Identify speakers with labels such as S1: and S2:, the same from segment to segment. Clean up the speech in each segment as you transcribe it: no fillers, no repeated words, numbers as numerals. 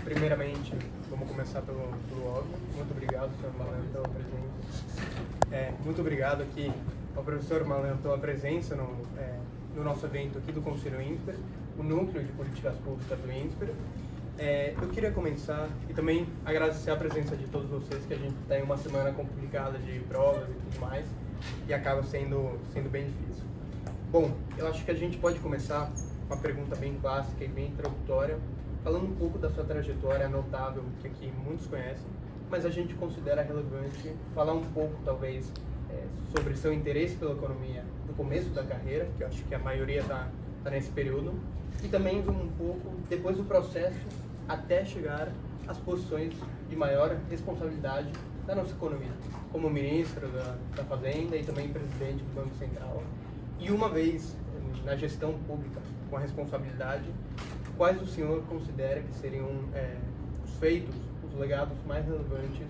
S1: Primeiramente, vamos começar pelo óbvio. Muito obrigado, Sr. Malan, pela presença. Muito obrigado aqui ao professor Malan pela presença no nosso evento aqui do Conselho INSPER, o Núcleo de Políticas Públicas do INSPER. Eu queria começar e também agradecer a presença de todos vocês, que a gente tem uma semana complicada de provas e tudo mais, e acaba sendo bem difícil. Bom, eu acho que a gente pode começar com uma pergunta bem clássica e bem introdutória, falando um pouco da sua trajetória notável, que aqui muitos conhecem, mas a gente considera relevante falar um pouco, talvez, sobre seu interesse pela economia no começo da carreira, que eu acho que a maioria está nesse período, e também um pouco depois do processo até chegar às posições de maior responsabilidade da nossa economia, como ministro da Fazenda e também presidente do Banco Central. E uma vez na gestão pública com a responsabilidade, quais o senhor considera que seriam os feitos, os legados mais relevantes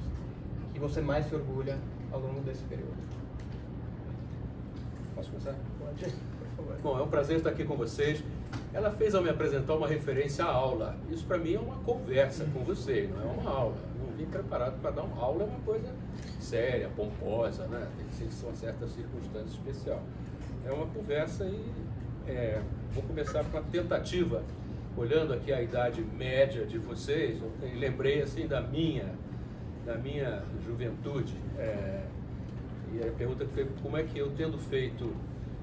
S1: que você mais se orgulha ao longo desse período?
S2: Posso começar?
S1: Pode, por favor.
S2: Bom, é um prazer estar aqui com vocês. Ela fez ao me apresentar uma referência à aula. Isso para mim é uma conversa com você, não é uma aula. Eu não vim preparado para dar uma aula, é uma coisa séria, pomposa, né? Tem que ser uma certa circunstância especial. É uma conversa e vou começar com a tentativa, olhando aqui a idade média de vocês, eu lembrei assim da minha juventude. E a pergunta que foi como é que eu, tendo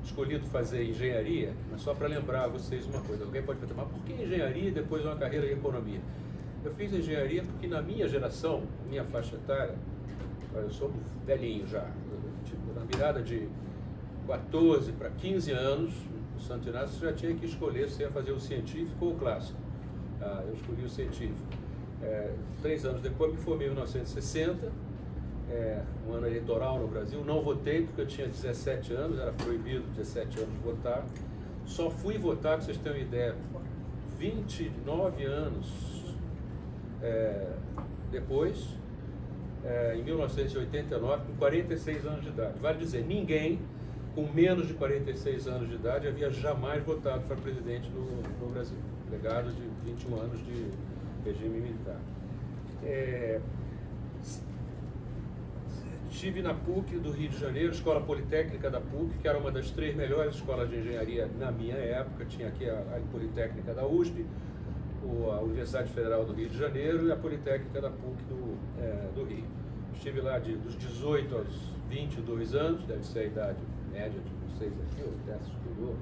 S2: escolhido fazer engenharia, mas só para lembrar a vocês uma coisa, alguém pode perguntar, mas por que engenharia e depois uma carreira em economia? Eu fiz engenharia porque na minha geração, minha faixa etária, eu sou velhinho já, na virada de 14 para 15 anos, no Santo Inácio já tinha que escolher se ia fazer o científico ou o clássico. Eu escolhi o científico. 3 anos depois me formei em 1960, um ano eleitoral no Brasil, não votei porque eu tinha 17 anos, era proibido 17 anos votar. Só fui votar, para vocês terem uma ideia, 29 anos depois, em 1989, com 46 anos de idade. Vale dizer, ninguém com menos de 46 anos de idade havia jamais votado para presidente no Brasil. Legado de 21 anos de regime militar. Estive na PUC do Rio de Janeiro, Escola Politécnica da PUC, que era uma das 3 melhores escolas de engenharia na minha época. Tinha aqui a Politécnica da USP, a Universidade Federal do Rio de Janeiro e a Politécnica da PUC do Rio. Estive lá dos 18 aos 22 anos, deve ser a idade média de vocês aqui, ou até superior.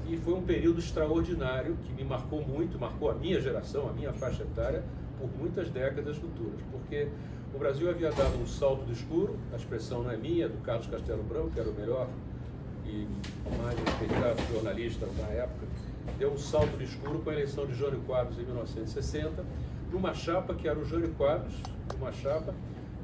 S2: E foi um período extraordinário que me marcou muito, marcou a minha geração, a minha faixa etária, por muitas décadas futuras, porque o Brasil havia dado um salto do escuro, a expressão não é minha, é do Carlos Castelo Branco, que era o melhor e mais respeitado jornalista na época, deu um salto do escuro com a eleição de Jânio Quadros em 1960, numa chapa que era o Jânio Quadros, uma chapa,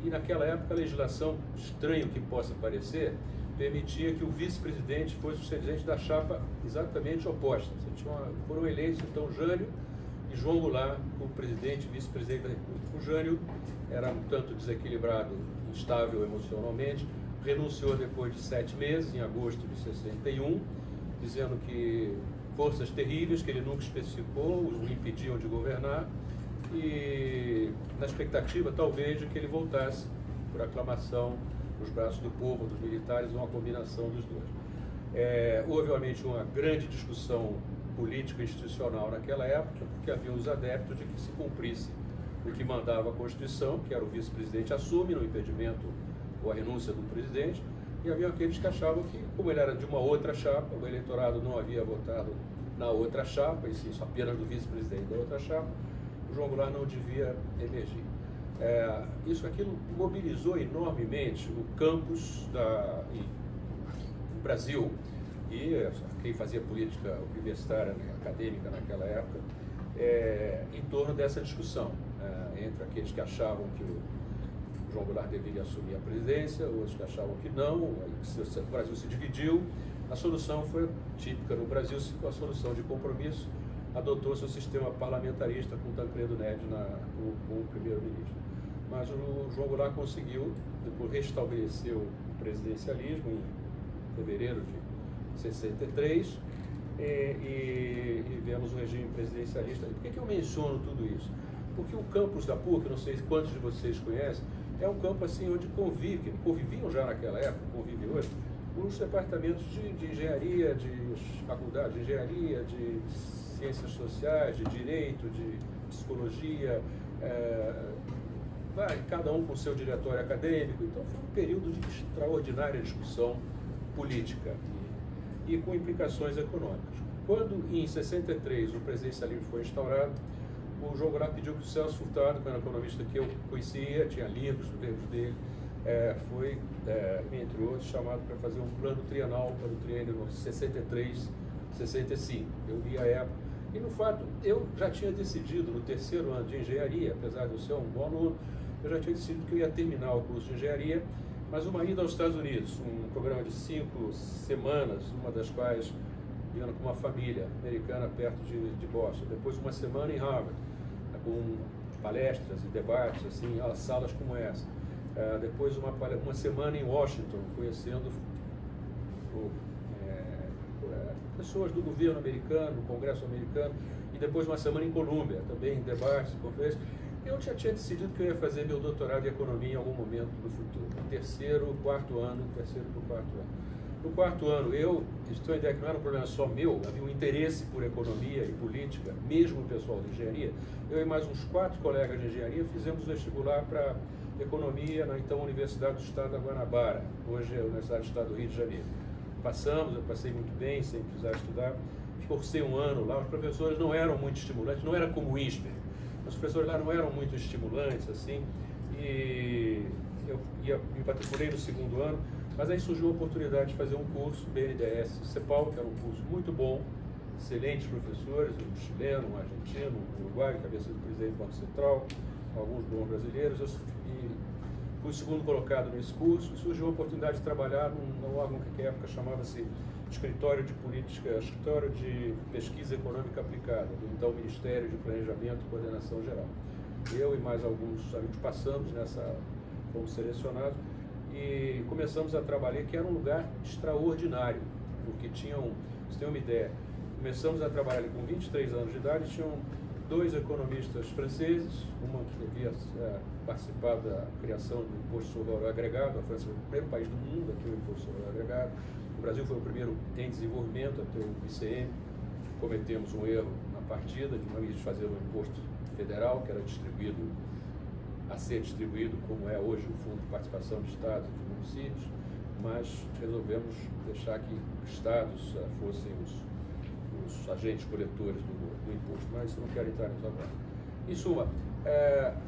S2: e naquela época a legislação, estranho que possa parecer, permitia que o vice-presidente fosse o presidente da chapa exatamente oposta. Foram eleitos então Jânio e João Goulart como presidente e vice-presidente da República. O Jânio era um tanto desequilibrado, instável emocionalmente, renunciou depois de 7 meses, em agosto de 61, dizendo que forças terríveis, que ele nunca especificou, o impediam de governar, e na expectativa, talvez, de que ele voltasse por aclamação nos braços do povo, dos militares, uma combinação dos dois. Houve, obviamente, uma grande discussão política e institucional naquela época, porque havia os adeptos de que se cumprisse o que mandava a Constituição, que era o vice-presidente assume no impedimento ou a renúncia do presidente, e havia aqueles que achavam que, como ele era de uma outra chapa, o eleitorado não havia votado na outra chapa, e sim só apenas do vice-presidente da outra chapa, o João Goulart não devia emergir. Aquilo mobilizou enormemente o campus do Brasil, e quem fazia política universitária, né, acadêmica naquela época, em torno dessa discussão, entre aqueles que achavam que o João Goulart deveria assumir a presidência, outros que achavam que não, o Brasil se dividiu. A solução foi típica no Brasil, a solução de compromisso, adotou-se o sistema parlamentarista com Tancredo Neves como primeiro-ministro. Mas o João Goulart conseguiu, depois restabelecer o presidencialismo em fevereiro de 63, e vemos o regime presidencialista. Por que eu menciono tudo isso? Porque o campus da PUC, não sei quantos de vocês conhecem, é um campo assim onde conviviam já naquela época, convivem hoje, os departamentos de engenharia, de faculdade de engenharia, de ciências sociais, de direito, de psicologia, cada um com seu diretório acadêmico. Então foi um período de extraordinária discussão política e com implicações econômicas. Quando, em 63, o presidencialismo foi instaurado, o João Goulart pediu que o Celso Furtado, que era um economista que eu conhecia, tinha livros dele, foi, entre outros, chamado para fazer um plano trienal para o triênio 63-65. Eu li a época. E, no fato, eu já tinha decidido, no terceiro ano de engenharia, apesar de eu ser um bom aluno, eu já tinha decidido que eu ia terminar o curso de engenharia, mas uma ida aos Estados Unidos, um programa de 5 semanas, uma das quais indo com uma família americana perto de Boston, depois uma semana em Harvard, com palestras e debates, assim, salas como essa. Depois uma semana em Washington, conhecendo pessoas do governo americano, do Congresso americano, e depois uma semana em Colômbia, também em debates, conferências. Eu já tinha decidido que eu ia fazer meu doutorado em economia em algum momento no futuro, terceiro para o quarto ano. No quarto ano, estou em ideia que não era um problema só meu, havia um interesse por economia e política, mesmo o pessoal de engenharia. Eu e mais uns 4 colegas de engenharia fizemos vestibular para economia na então Universidade do Estado da Guanabara, hoje é a Universidade do Estado do Rio de Janeiro. Eu passei muito bem, sem precisar estudar, forcei um ano lá, os professores não eram muito estimulantes, não era como o INSPER, os professores lá não eram muito estimulantes, assim, e eu me matriculei no segundo ano, mas aí surgiu a oportunidade de fazer um curso, BNDES CEPAL, que era um curso muito bom, excelentes professores, um chileno, um argentino, um uruguaio, que havia sido presidente do Banco Central, alguns bons brasileiros. Eu fui segundo colocado nesse curso e surgiu a oportunidade de trabalhar num órgão que na época chamava-se Escritório de Pesquisa Econômica Aplicada, do então Ministério de Planejamento e Coordenação Geral. Eu e mais alguns amigos fomos selecionados e começamos a trabalhar, que era um lugar extraordinário, porque vocês têm uma ideia, começamos a trabalhar ali com 23 anos de idade, tinham 2 economistas franceses, uma que havia participado da criação do Imposto sobre Valor Agregado. A França foi o primeiro país do mundo a ter o Imposto sobre Valor Agregado. O Brasil foi o primeiro em desenvolvimento a ter o ICM. Cometemos um erro na partida, de não fazer um imposto federal, que era a ser distribuído como é hoje o Fundo de Participação de Estados e de Municípios, mas resolvemos deixar que estados fossem os agentes coletores do imposto, mas não quero entrar nisso agora. Em suma,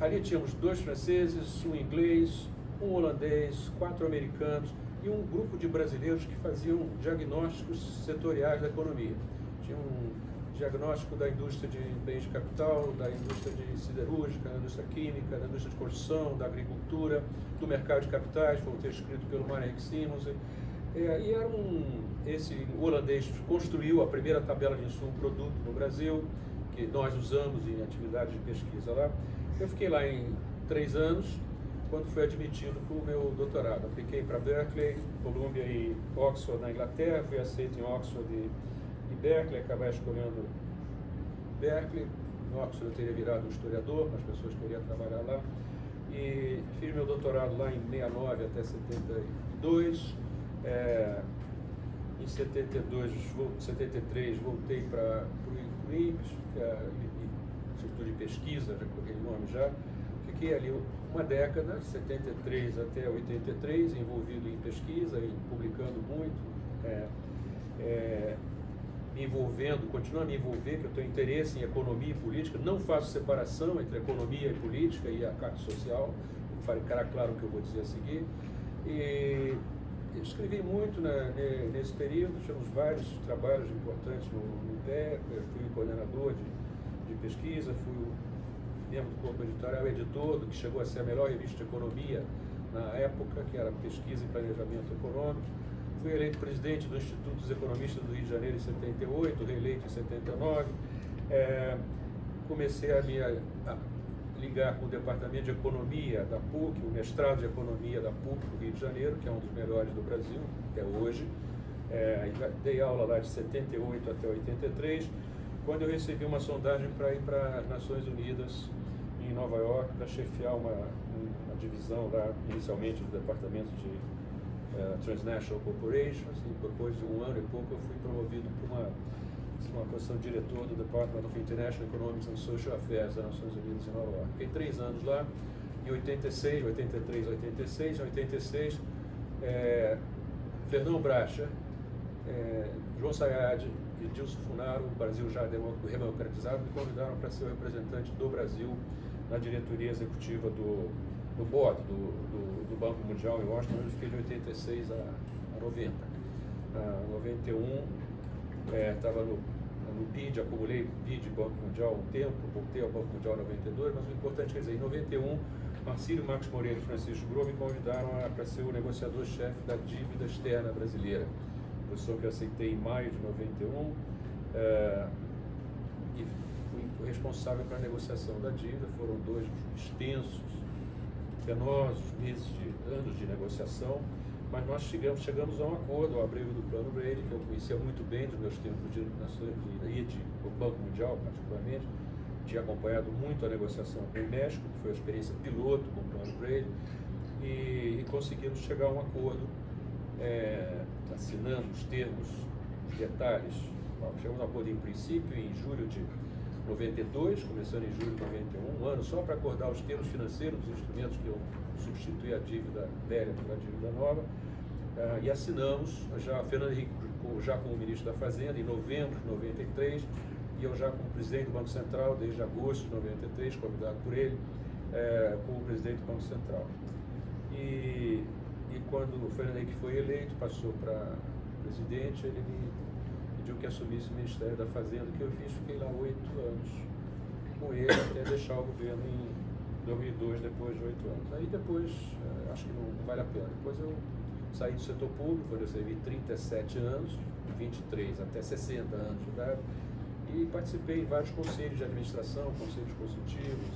S2: ali tínhamos 2 franceses, um inglês, um holandês, 4 americanos e um grupo de brasileiros que faziam diagnósticos setoriais da economia. Tinha um diagnóstico da indústria de bens de capital, da indústria de siderúrgica, da indústria química, da indústria de construção, da agricultura, do mercado de capitais, foi um texto escrito pelo Marek Simons. Esse holandês construiu a primeira tabela de insumo-produto no Brasil, que nós usamos em atividades de pesquisa lá. Eu fiquei lá em 3 anos, quando fui admitido para o meu doutorado. Apliquei para Berkeley, Columbia e Oxford na Inglaterra, fui aceito em Oxford e Berkeley, acabei escolhendo Berkeley. Em Oxford eu teria virado um historiador, as pessoas queriam trabalhar lá. E fiz meu doutorado lá em 69 até 72. Em 73 voltei para o INPES, Instituto de Pesquisa, já com aquele nome já. Fiquei ali uma década, de 73 até 83, envolvido em pesquisa e publicando muito, me envolvendo, continuo a me envolver, que eu tenho interesse em economia e política, não faço separação entre economia e política e a parte social, vou ficar claro o que eu vou dizer a seguir. E escrevi muito nesse período, tivemos vários trabalhos importantes no IPEC, fui coordenador de pesquisa, fui membro do corpo editorial, editor do que chegou a ser a melhor revista de economia na época, que era Pesquisa e Planejamento Econômico. Fui eleito presidente do Instituto dos Economistas do Rio de Janeiro em 78, reeleito em 79. Comecei a ligar com o Departamento de Economia da PUC, o mestrado de Economia da PUC do Rio de Janeiro, que é um dos melhores do Brasil até hoje. Dei aula lá de 78 até 83, quando eu recebi uma sondagem para ir para as Nações Unidas em Nova York, para chefiar uma divisão lá, inicialmente do Departamento de Transnational Corporations, e depois de um ano e pouco eu fui promovido para uma posição de diretor do Department of International Economics and Social Affairs das Nações Unidas em Nova York. Fiquei 3 anos lá, em 86, 83, 86, em 86, Fernão Bracha, João Sayad e Dilson Funaro, o Brasil já democratizado, me convidaram para ser o representante do Brasil na diretoria executiva do BOD, do Banco Mundial em Washington. Eu fiquei de 86 a 90. Em 91, estava no BID, acumulei BID Banco Mundial um tempo, voltei ao Banco Mundial em 92, mas o importante, quer dizer, em 91, Marcílio Marcos Moreira e Francisco Gros me convidaram para ser o negociador-chefe da dívida externa brasileira, posição que eu aceitei em maio de 91, e fui responsável pela negociação da dívida. Foram 2 extensos, penosos anos de negociação, mas nós chegamos a um acordo, ao abrigo do Plano Brady, que eu conhecia muito bem dos meus tempos de do Banco Mundial, particularmente. Tinha acompanhado muito a negociação com o México, que foi a experiência piloto com o Plano Brady, e conseguimos chegar a um acordo, assinando os termos, os detalhes. Chegamos a um acordo em princípio em julho de 92, começando em julho de 91, um ano só para acordar os termos financeiros dos instrumentos que eu substituí a dívida velha pela dívida nova, e assinamos, já Fernando Henrique já como ministro da Fazenda, em novembro de 93, e eu já como presidente do Banco Central, desde agosto de 93, convidado por ele, como presidente do Banco Central. E quando o Fernando Henrique foi eleito, passou para presidente, ele me pediu que assumisse o Ministério da Fazenda, que eu fiz, fiquei lá 8 anos com ele, até deixar o governo em 2002, depois de 8 anos. Aí depois, acho que não vale a pena. Depois eu saí do setor público, quando eu servi 37 anos, 23 até 60 anos de idade, e participei em vários conselhos de administração, conselhos consultivos,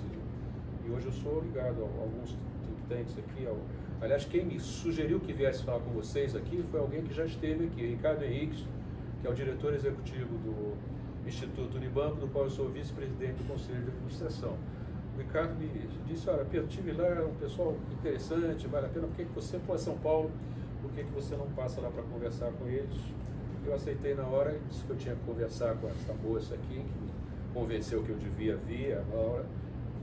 S2: e hoje eu sou ligado a alguns think tanks aqui. Aliás, quem me sugeriu que viesse falar com vocês aqui foi alguém que já esteve aqui, Ricardo Henriques, que é o diretor executivo do Instituto Unibanco, do qual eu sou vice-presidente do Conselho de Administração. O Ricardo me disse: olha, Pedro, estive lá, é um pessoal interessante, vale a pena, por que você for a São Paulo, por que você não passa lá para conversar com eles? Eu aceitei na hora, disse que eu tinha que conversar com essa moça aqui, que me convenceu que eu devia vir, a Laura.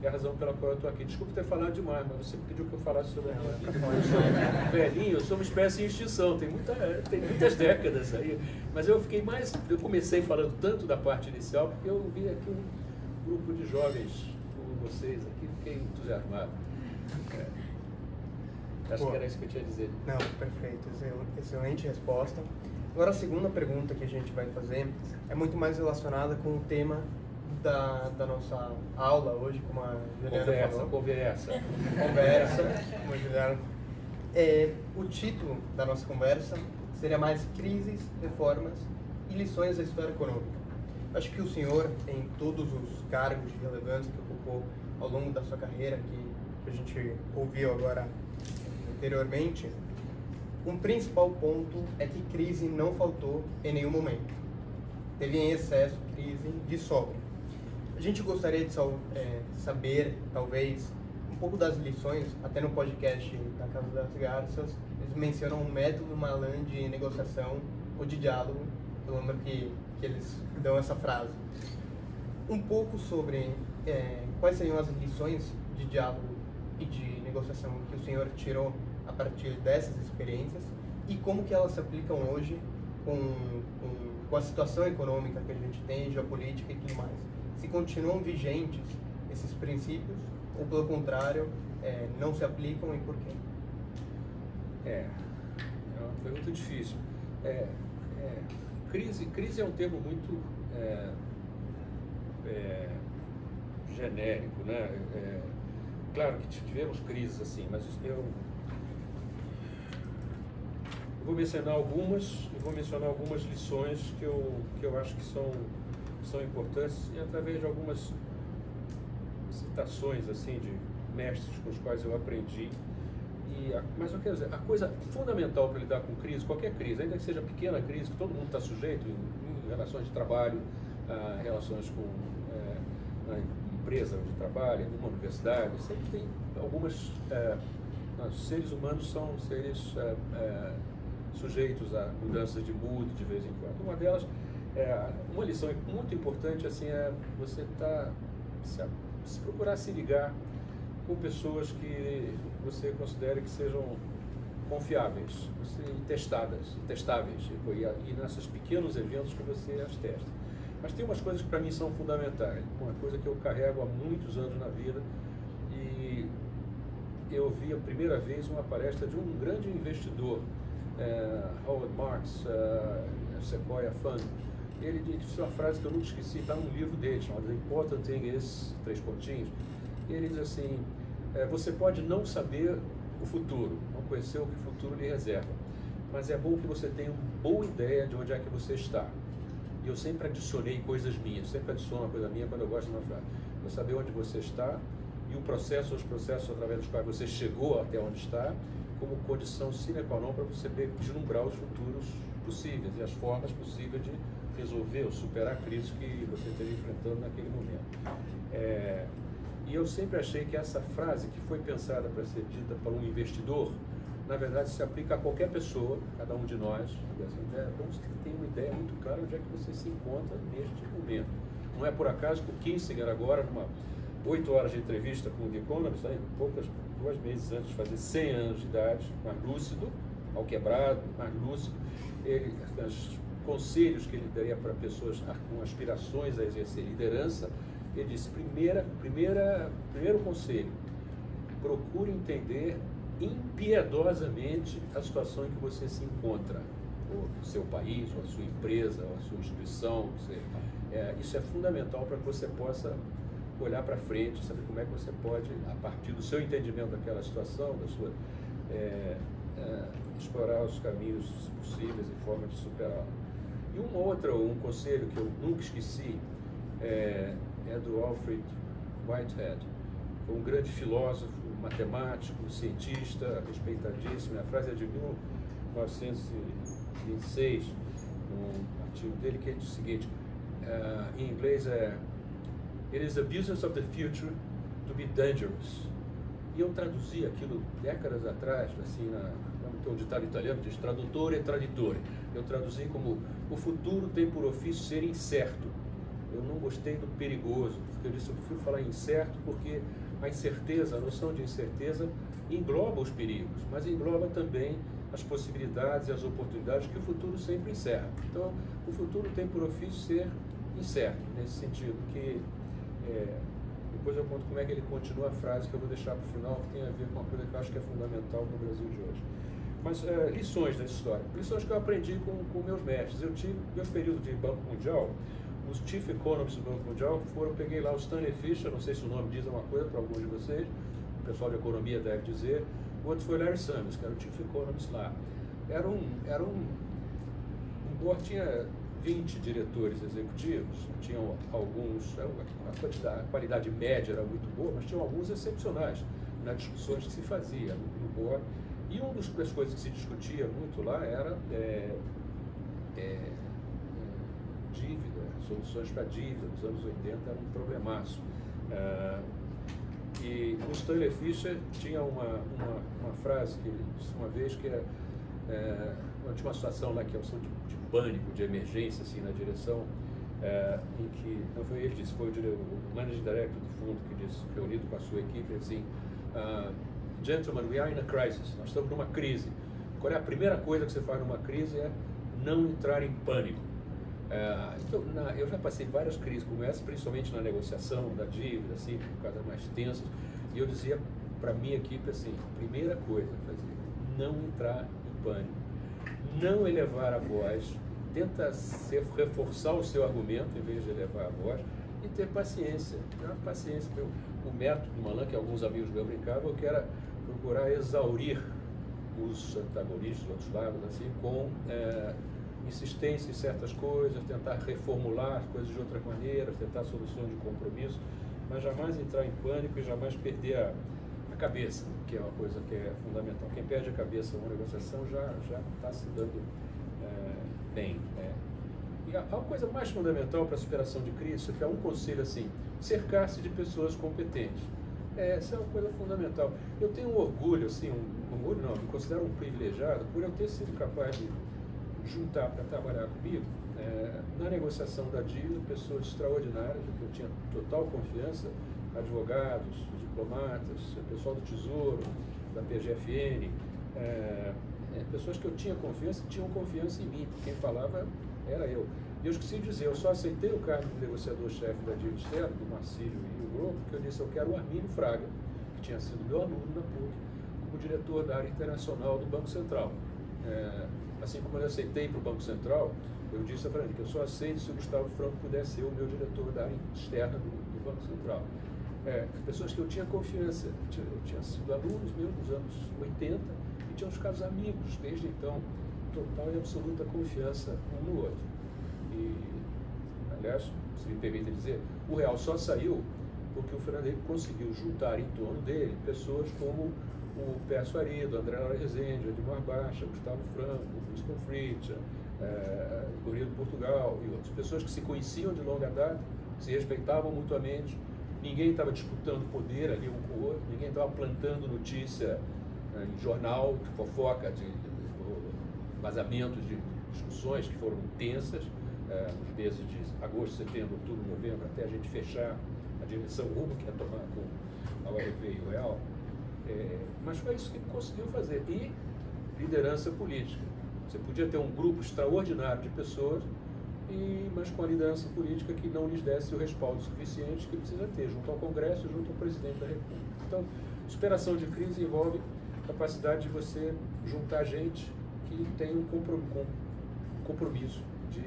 S2: É a razão pela qual eu estou aqui. Desculpe ter falado demais, mas você pediu que eu falasse sobre a minha vida. Eu sou velhinho, eu sou uma espécie de extinção, tem muitas décadas aí. Mas eu comecei falando tanto da parte inicial, porque eu vi aqui um grupo de jovens como vocês aqui, fiquei entusiasmado. Acho que era isso que eu tinha a dizer.
S1: Não, perfeito, excelente resposta. Agora a segunda pergunta que a gente vai fazer é muito mais relacionada com o tema da nossa aula hoje, como a Juliana falou. Conversa, como a Juliana. O título da nossa conversa seria mais Crises, Reformas e Lições da História Econômica. Acho que o senhor, em todos os cargos de relevância que ocupou ao longo da sua carreira, que a gente ouviu agora anteriormente, um principal ponto é que crise não faltou em nenhum momento. Teve em excesso crise de sobra. A gente gostaria de saber, talvez, um pouco das lições. Até no podcast da Casa das Garças, eles mencionam um método Malan de negociação ou de diálogo. Eu lembro que eles dão essa frase. Um pouco sobre quais seriam as lições de diálogo e de negociação que o senhor tirou a partir dessas experiências e como que elas se aplicam hoje com a situação econômica que a gente tem, geopolítica e tudo mais. Se continuam vigentes esses princípios ou, pelo contrário, não se aplicam e por quê?
S2: É uma pergunta difícil. Crise é um termo muito genérico, né? Claro que tivemos crises assim, mas eu vou mencionar algumas lições que eu acho que são importantes, e através de algumas citações assim de mestres com os quais eu aprendi, Mas eu quero dizer, a coisa fundamental para lidar com crise, qualquer crise, ainda que seja pequena crise, que todo mundo está sujeito em relações de trabalho, relações com na empresa onde trabalha, numa universidade, sempre tem algumas... os seres humanos são seres sujeitos a mudanças de mood de vez em quando. Uma delas, uma lição muito importante assim, é você se procurar se ligar com pessoas que você considere que sejam confiáveis, testáveis, e nesses pequenos eventos que você as testa. Mas tem umas coisas que para mim são fundamentais, uma coisa que eu carrego há muitos anos na vida, e eu vi a primeira vez uma palestra de um grande investidor, Howard Marks, Sequoia Fund. Ele disse uma frase que eu nunca esqueci, está num livro dele, chamado The Important Thing Is, 3 pontinhos. Ele diz assim, você pode não saber o futuro, não conhecer o que o futuro lhe reserva, mas é bom que você tenha uma boa ideia de onde é que você está. E eu sempre adicionei coisas minhas, sempre adiciono uma coisa minha quando eu gosto de uma frase. Você saber onde você está e os processos através dos quais você chegou até onde está, como condição sine qua non para você vislumbrar os futuros possíveis e as formas possíveis de resolver ou superar a crise que você esteja enfrentando naquele momento. E eu sempre achei que essa frase, que foi pensada para ser dita por um investidor, na verdade se aplica a qualquer pessoa, cada um de nós. É bom você ter uma ideia muito clara onde é que você se encontra neste momento. Não é por acaso que o Kissinger agora, numa 8 horas de entrevista com o The Economist, 2 meses antes de fazer 100 anos de idade, mais lúcido, mal quebrado, mais lúcido, os conselhos que ele daria para pessoas com aspirações a exercer liderança, ele disse, primeiro conselho, procure entender impiedosamente a situação em que você se encontra, ou o seu país, ou a sua empresa, ou a sua instituição. Isso é fundamental para que você possa olhar para frente, saber como é que você pode, a partir do seu entendimento daquela situação, explorar os caminhos possíveis e formas de superá-la. E um conselho que eu nunca esqueci é do Alfred Whitehead. Foi um grande filósofo, matemático, cientista, respeitadíssimo. A frase é de 1926, um artigo dele, que ele diz o seguinte, em inglês It is the business of the future to be dangerous. E eu traduzi aquilo décadas atrás, assim, tem um ditado italiano que diz traduttore e traditore. Eu traduzi como o futuro tem por ofício ser incerto. Eu não gostei do perigoso, porque eu disse, eu prefiro falar incerto porque a incerteza, a noção de incerteza engloba os perigos, mas engloba também as possibilidades e as oportunidades que o futuro sempre encerra. Então, o futuro tem por ofício ser incerto, nesse sentido, que depois eu conto como é que ele continua a frase, que eu vou deixar para o final, que tem a ver com uma coisa que eu acho que é fundamental no Brasil de hoje. Mas lições dessa história, lições que eu aprendi com meus mestres. Eu tive meus períodos de Banco Mundial, os Chief Economists do Banco Mundial eu peguei lá o Stanley Fischer, não sei se o nome diz uma coisa para alguns de vocês, o pessoal de economia deve dizer. O outro foi Larry Summers, que era o Chief Economist lá. Embora tinha 20 diretores executivos, tinham alguns, a qualidade média era muito boa, mas tinham alguns excepcionais nas discussões que se fazia no board. E uma das coisas que se discutia muito lá era dívida, soluções para dívida. Nos anos 80 era um problemaço. E o Stanley Fischer tinha uma frase que ele disse uma vez, que tinha uma situação lá que é uma situação de pânico, de emergência, assim, na direção, em que, não foi ele que disse, foi o Managing Director do fundo que disse, reunido com a sua equipe, assim, gentlemen, we are in a crisis, nós estamos numa crise. Qual é a primeira coisa que você faz numa crise? É não entrar em pânico. Então, eu já passei várias crises como essa, principalmente na negociação da dívida, assim, por causa mais tensas, e eu dizia para minha equipe assim, primeira coisa a fazer, não entrar em pânico, não elevar a voz, tenta reforçar o seu argumento em vez de elevar a voz, e ter paciência, paciência. O método do Malan, que alguns amigos meus brincavam, que era procurar exaurir os antagonistas, os outros lados, assim, com insistência em certas coisas, tentar reformular as coisas de outra maneira, tentar soluções de compromisso, mas jamais entrar em pânico e jamais perder a cabeça, que é uma coisa que é fundamental. Quem perde a cabeça numa negociação já está se dando bem. Né? E a coisa mais fundamental para a superação de crise é que há um conselho assim, cercar-se de pessoas competentes. Essa é uma coisa fundamental. Eu tenho um orgulho, assim, orgulho não, me considero um privilegiado por eu ter sido capaz de juntar para trabalhar comigo, na negociação da dívida, pessoas extraordinárias, que eu tinha total confiança, advogados, diplomatas, pessoal do Tesouro, da PGFN, pessoas que eu tinha confiança, que tinham confiança em mim, quem falava era eu. E eu esqueci de dizer, eu só aceitei o cargo de negociador-chefe da dívida externa, do Marcílio e o Grupo, porque eu disse, eu quero o Armínio Fraga, que tinha sido meu aluno na PUC, como diretor da área internacional do Banco Central. Assim como eu aceitei para o Banco Central, eu disse a Fernanda que eu só aceito se o Gustavo Franco pudesse ser o meu diretor da área externa do Banco Central. Pessoas que eu tinha confiança, eu tinha sido alunos meus nos anos 80 e tínhamos ficado amigos desde então, total e absoluta confiança um no outro. E, aliás, se me permite dizer, o Real só saiu porque o Fernando Henrique conseguiu juntar em torno dele pessoas como o Pércio Arido, André Lara Rezende, Edmar Baixa, Gustavo Franco, Winston Fritz, Gurilo Portugal e outras. Pessoas que se conheciam de longa data, se respeitavam mutuamente, ninguém estava disputando poder ali um com o outro, ninguém estava plantando notícia em jornal, de fofoca, de vazamentos de discussões que foram intensas, nos meses de agosto, setembro, outubro, novembro, até a gente fechar a direção rumo que ia tomar com a URV e o Real. Mas foi isso que conseguiu fazer. E liderança política. Você podia ter um grupo extraordinário de pessoas, mas com a liderança política que não lhes desse o respaldo suficiente que precisa ter, junto ao Congresso e junto ao Presidente da República. Então, superação de crise envolve a capacidade de você juntar gente que tem um compromisso de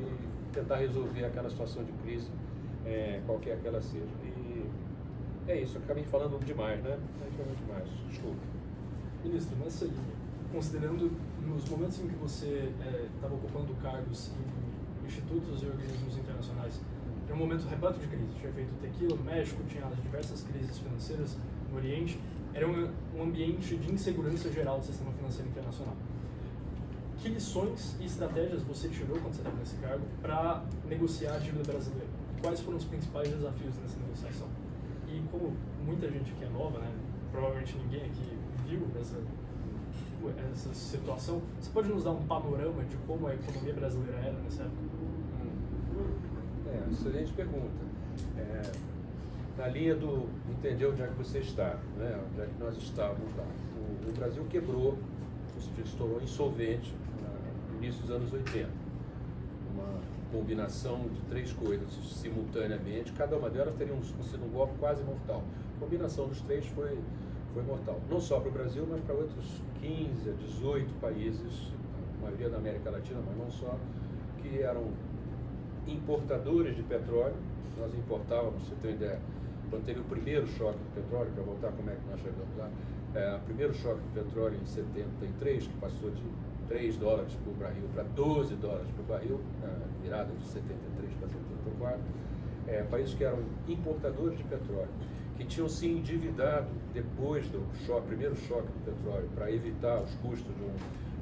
S2: tentar resolver aquela situação de crise, qualquer que ela seja. E é isso, eu acabei falando demais, né? Falando demais, desculpa.
S3: Ministro, nessa linha, considerando nos momentos em que você estava ocupando cargos em institutos e organismos internacionais, era um momento repleto de crise. Tinha feito tequila no México, tinha as diversas crises financeiras no Oriente, era um ambiente de insegurança geral do sistema financeiro internacional. Que lições e estratégias você tirou quando você estava nesse cargo para negociar a dívida brasileira? Quais foram os principais desafios nessa negociação? E como muita gente aqui é nova, né, provavelmente ninguém aqui viu essa situação, você pode nos dar um panorama de como a economia brasileira era nessa época?
S2: Excelente pergunta. Na linha do entender onde é que você está, né, onde é que nós estávamos lá. O Brasil quebrou, se tornou insolvente no início dos anos 80. Uma combinação de três coisas simultaneamente, cada uma delas teria sido um golpe quase mortal. A combinação dos três foi mortal. Não só para o Brasil, mas para outros 15 a 18 países, a maioria da América Latina, mas não só, que eram importadores de petróleo. Nós importávamos, você tem ideia, quando teve o primeiro choque do petróleo, para voltar como é que nós chegamos lá, o primeiro choque do petróleo em 73, que passou de 3 dólares por barril para 12 dólares por barril, virada de 73 para 74, países que eram importadores de petróleo, que tinham se endividado depois do primeiro choque do petróleo para evitar os custos de um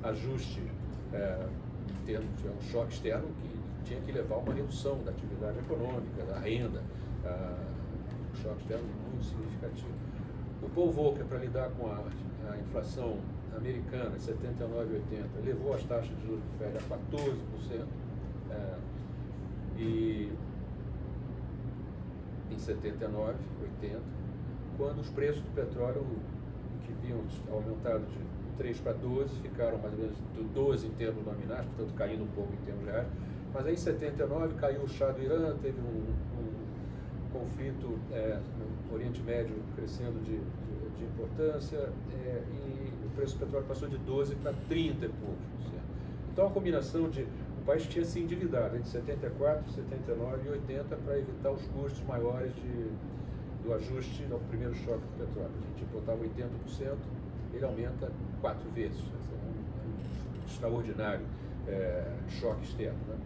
S2: ajuste em termos de um choque externo que tinha que levar a uma redução da atividade econômica, da renda, um choque externo muito significativo. O Paul Volcker, para lidar com a inflação americana, em 79 e 80, levou as taxas de juros do Fed a 14%, e em 79, 80, quando os preços do petróleo, que vinham aumentado de 3 para 12, ficaram mais ou menos de 12 em termos nominais, portanto caindo um pouco em termos reais. Mas aí em 79 caiu o chá do Irã, teve um conflito no Oriente Médio crescendo de importância, e o preço do petróleo passou de 12 para 30 e poucos por cento. Então a combinação de o país tinha se endividado entre 74, 79 e 80 para evitar os custos maiores do ajuste ao primeiro choque do petróleo. A gente importava 80%, ele aumenta 4 vezes. É um extraordinário choque externo, né?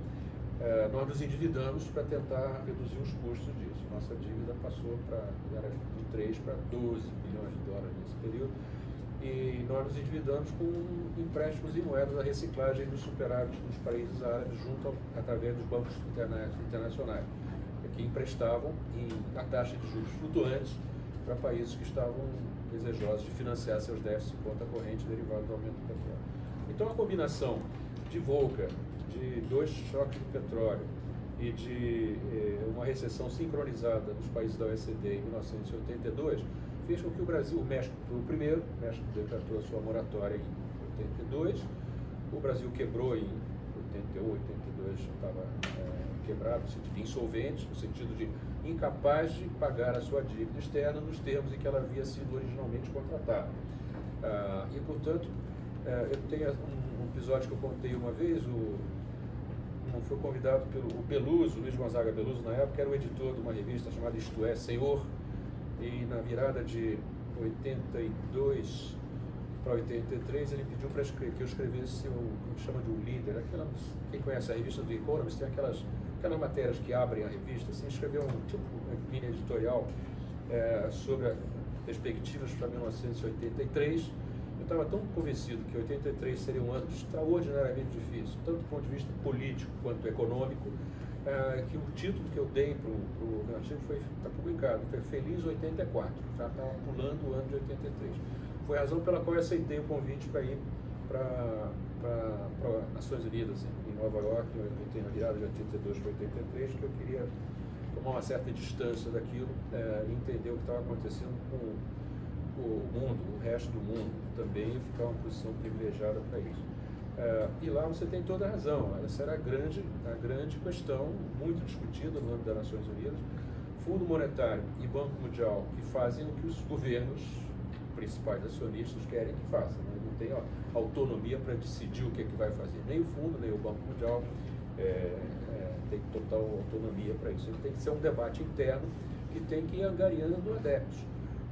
S2: nós nos endividamos para tentar reduzir os custos disso. Nossa dívida passou era de 3 para 12 bilhões de dólares nesse período, e nós nos endividamos com empréstimos e moedas da reciclagem dos superávites dos países árabes através dos bancos internacionais, que emprestavam a taxa de juros flutuantes para países que estavam desejosos de financiar seus déficits em conta corrente derivados do aumento do petróleo. Então, a combinação de VUCA, de 2 choques do petróleo e de uma recessão sincronizada dos países da OECD em 1982, fez com que o México foi o primeiro, o México decretou a sua moratória em 82, o Brasil quebrou em 81, 82, estava quebrado, no sentido de insolvente, no sentido de incapaz de pagar a sua dívida externa nos termos em que ela havia sido originalmente contratada. E, portanto, eu tenho um episódio que eu contei uma vez, foi convidado pelo Beluso, Luiz Gonzaga Beluso, na época, era o editor de uma revista chamada Isto É, Senhor, e na virada de 82 para 83, ele pediu que eu escrevesse o que chama de um líder. Quem conhece a revista do Economist tem aquelas matérias que abrem a revista, assim, escreveu uma linha editorial sobre perspectivas para 1983. Eu estava tão convencido que 83 seria um ano extraordinariamente difícil, tanto do ponto de vista político quanto econômico, que o título que eu dei para o meu artigo está publicado, foi Feliz 84, já estava pulando o ano de 83. Foi a razão pela qual eu aceitei o convite para ir para Nações Unidas, em Nova York, na virada de 82 para 83, que eu queria tomar uma certa distância daquilo e entender o que estava acontecendo com o mundo, o resto do mundo também, e ficar uma posição privilegiada para isso. E lá você tem toda a razão, essa era a grande questão, muito discutida no âmbito das Nações Unidas. Fundo Monetário e Banco Mundial, que fazem o que os governos principais acionistas querem que façam, né? Não tem autonomia para decidir o que é que vai fazer, nem o Fundo, nem o Banco Mundial tem total autonomia para isso. Ele tem que ser um debate interno que tem que ir angariando adeptos.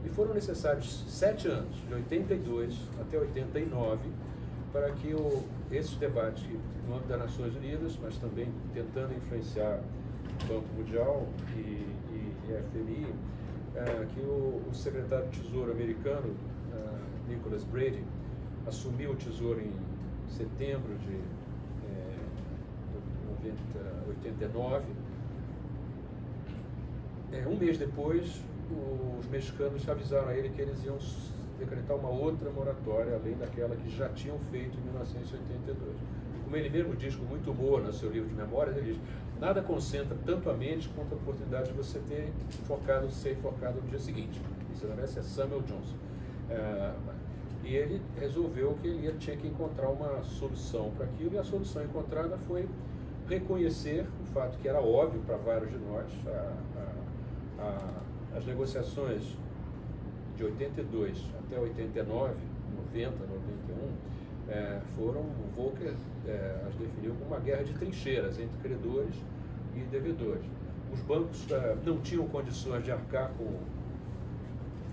S2: E foram necessários 7 anos, de 82 até 89, para que esse debate no âmbito das Nações Unidas, mas também tentando influenciar o Banco Mundial e a FMI, que o secretário de Tesouro americano, Nicholas Brady, assumiu o Tesouro em setembro de 89. Um mês depois, os mexicanos avisaram a ele que eles iam decretar uma outra moratória, além daquela que já tinham feito em 1982. Como ele mesmo diz com muito humor no seu livro de memórias, ele diz: nada concentra tanto a mente quanto a oportunidade de você ser enforcado no dia seguinte. Isso, na verdade, é Samuel Johnson. E ele resolveu que ele tinha que encontrar uma solução para aquilo, e a solução encontrada foi reconhecer o fato que era óbvio para vários de nós. As negociações de 82 até 89, 90, 91, foram, o Volcker as definiu como uma guerra de trincheiras entre credores e devedores. Os bancos não tinham condições de arcar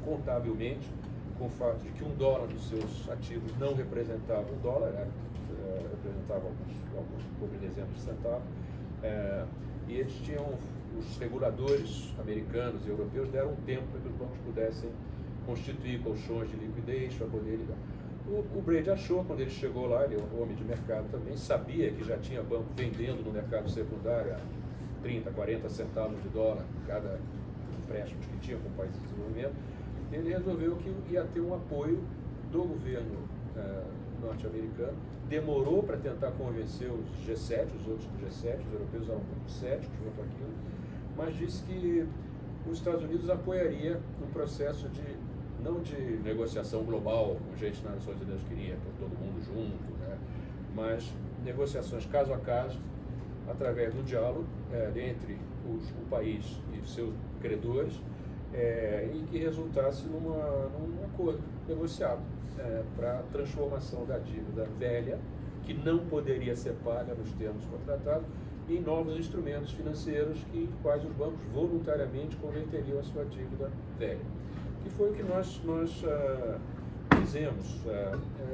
S2: contabilmente com o fato de que $1 dos seus ativos não representava $1, representava alguns por exemplo, de centavo, e eles tinham, os reguladores americanos e europeus deram um tempo para que os bancos pudessem constituir colchões de liquidez para poder ligar. O Brady achou, quando ele chegou lá, ele é um homem de mercado também, sabia que já tinha banco vendendo no mercado secundário a 30, 40 centavos de dólar cada empréstimo que tinha com o país de desenvolvimento. Ele resolveu que ia ter um apoio do governo norte-americano. Demorou para tentar convencer os G7, os outros do G7, os europeus eram um pouco céticos quanto àquilo, mas disse que os Estados Unidos apoiaria um processo não de negociação global, como a gente nas Nações Unidas queria, com todo mundo junto, né? Mas negociações caso a caso, através do diálogo entre o país e os seus credores, e que resultasse num acordo negociado para a transformação da dívida velha, que não poderia ser paga nos termos contratados, em novos instrumentos financeiros quais os bancos voluntariamente converteriam a sua dívida velha. Que foi o que nós fizemos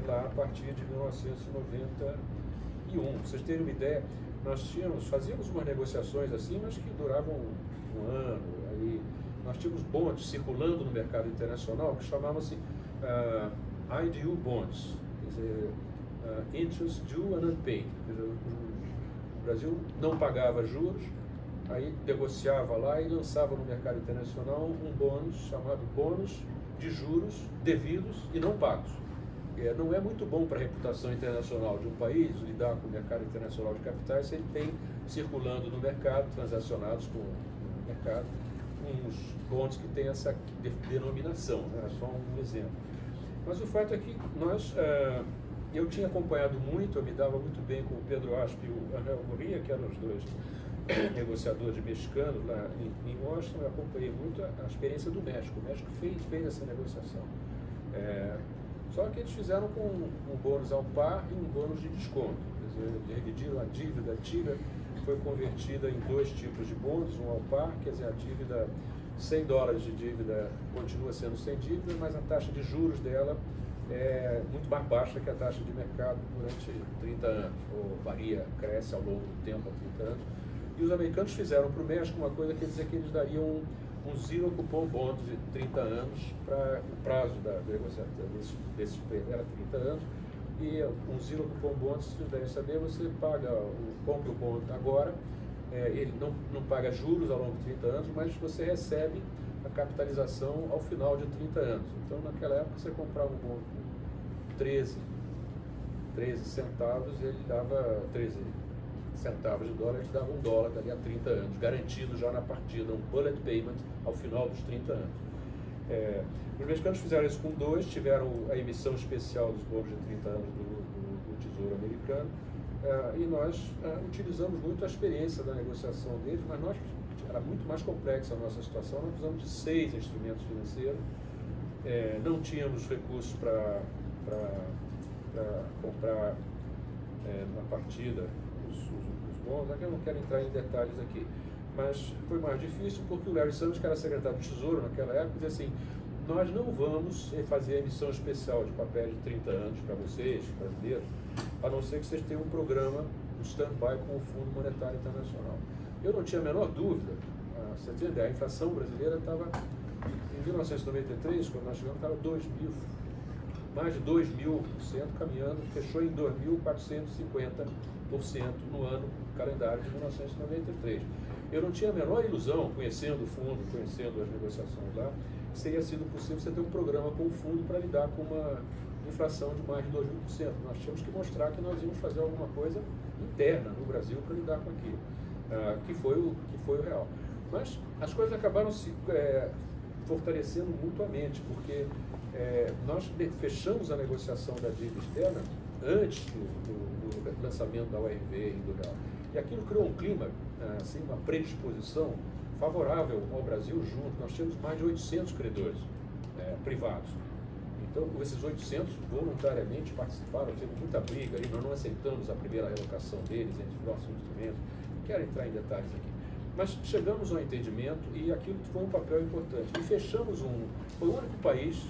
S2: lá a partir de 1991. Para vocês terem uma ideia, nós fazíamos umas negociações assim, mas que duravam um ano. Aí nós tínhamos bonds circulando no mercado internacional que chamavam-se IDU bonds, quer dizer, interest due and unpaid. Quer dizer, o Brasil não pagava juros, aí negociava lá e lançava no mercado internacional um bônus chamado bônus de juros devidos e não pagos. Não é muito bom para a reputação internacional de um país lidar com o mercado internacional de capitais se ele tem circulando no mercado, transacionados com o mercado, uns bônus que têm essa denominação, né? Só um exemplo. Mas o fato é que eu tinha acompanhado muito, eu me dava muito bem com o Pedro Asp e o Angel Gurria, que eram os dois negociadores mexicanos lá em Washington. Eu acompanhei muito a experiência do México. O México fez essa negociação. Só que eles fizeram com um bônus ao par e um bônus de desconto. Quer dizer, dividiram a dívida antiga, foi convertida em dois tipos de bônus, um ao par, quer dizer, a dívida, $100 de dívida continua sendo sem dívida, mas a taxa de juros dela é muito mais baixa que a taxa de mercado durante 30 anos, ou varia, cresce ao longo do tempo, há 30 anos. E os americanos fizeram para o México uma coisa que quer dizer que eles dariam um zero coupon bond de 30 anos para o prazo da negociação desse era 30 anos, e um zero coupon bond, vocês devem saber, você compra o bond agora, ele não paga juros ao longo de 30 anos, mas você recebe a capitalização ao final de 30 anos. Então, naquela época, você comprava um bond com 13 centavos, ele dava 13 centavos de dólar, ele dava $1 dali a 30 anos, garantido já na partida, um bullet payment ao final dos 30 anos. Os mexicanos fizeram isso com dois, tiveram a emissão especial dos bônus de 30 anos do Tesouro Americano, e nós utilizamos muito a experiência da negociação deles, mas era muito mais complexa a nossa situação. Nós precisamos de 6 instrumentos financeiros, não tínhamos recursos para comprar na partida os bons. Aqui eu não quero entrar em detalhes aqui, mas foi mais difícil porque o Larry Summers, que era secretário de Tesouro naquela época, dizia assim: nós não vamos fazer a emissão especial de papéis de 30 anos para vocês, brasileiros, a não ser que vocês tenham um programa, um stand-by com o Fundo Monetário Internacional. Eu não tinha a menor dúvida. Você tem ideia, a inflação brasileira estava, em 1993, quando nós chegamos, estava mais de 2.000%, caminhando, fechou em 2.450% no ano calendário de 1993. Eu não tinha a menor ilusão, conhecendo o fundo, conhecendo as negociações lá, que seria sido possível você ter um programa com o fundo para lidar com uma inflação de mais de 2.000%. Nós tínhamos que mostrar que nós íamos fazer alguma coisa interna no Brasil para lidar com aquilo, que foi o real. Mas as coisas acabaram se fortalecendo mutuamente, porque nós fechamos a negociação da dívida externa antes do lançamento da URV e do real. E aquilo criou um clima, assim, uma predisposição favorável ao Brasil junto. Nós tínhamos mais de 800 credores privados. Então, esses 800 voluntariamente participaram, teve muita briga aí, nós não aceitamos a primeira relocação deles entre os nossos instrumentos. Não quero entrar em detalhes aqui. Mas chegamos a um entendimento e aquilo foi um papel importante. E fechamos foi o único país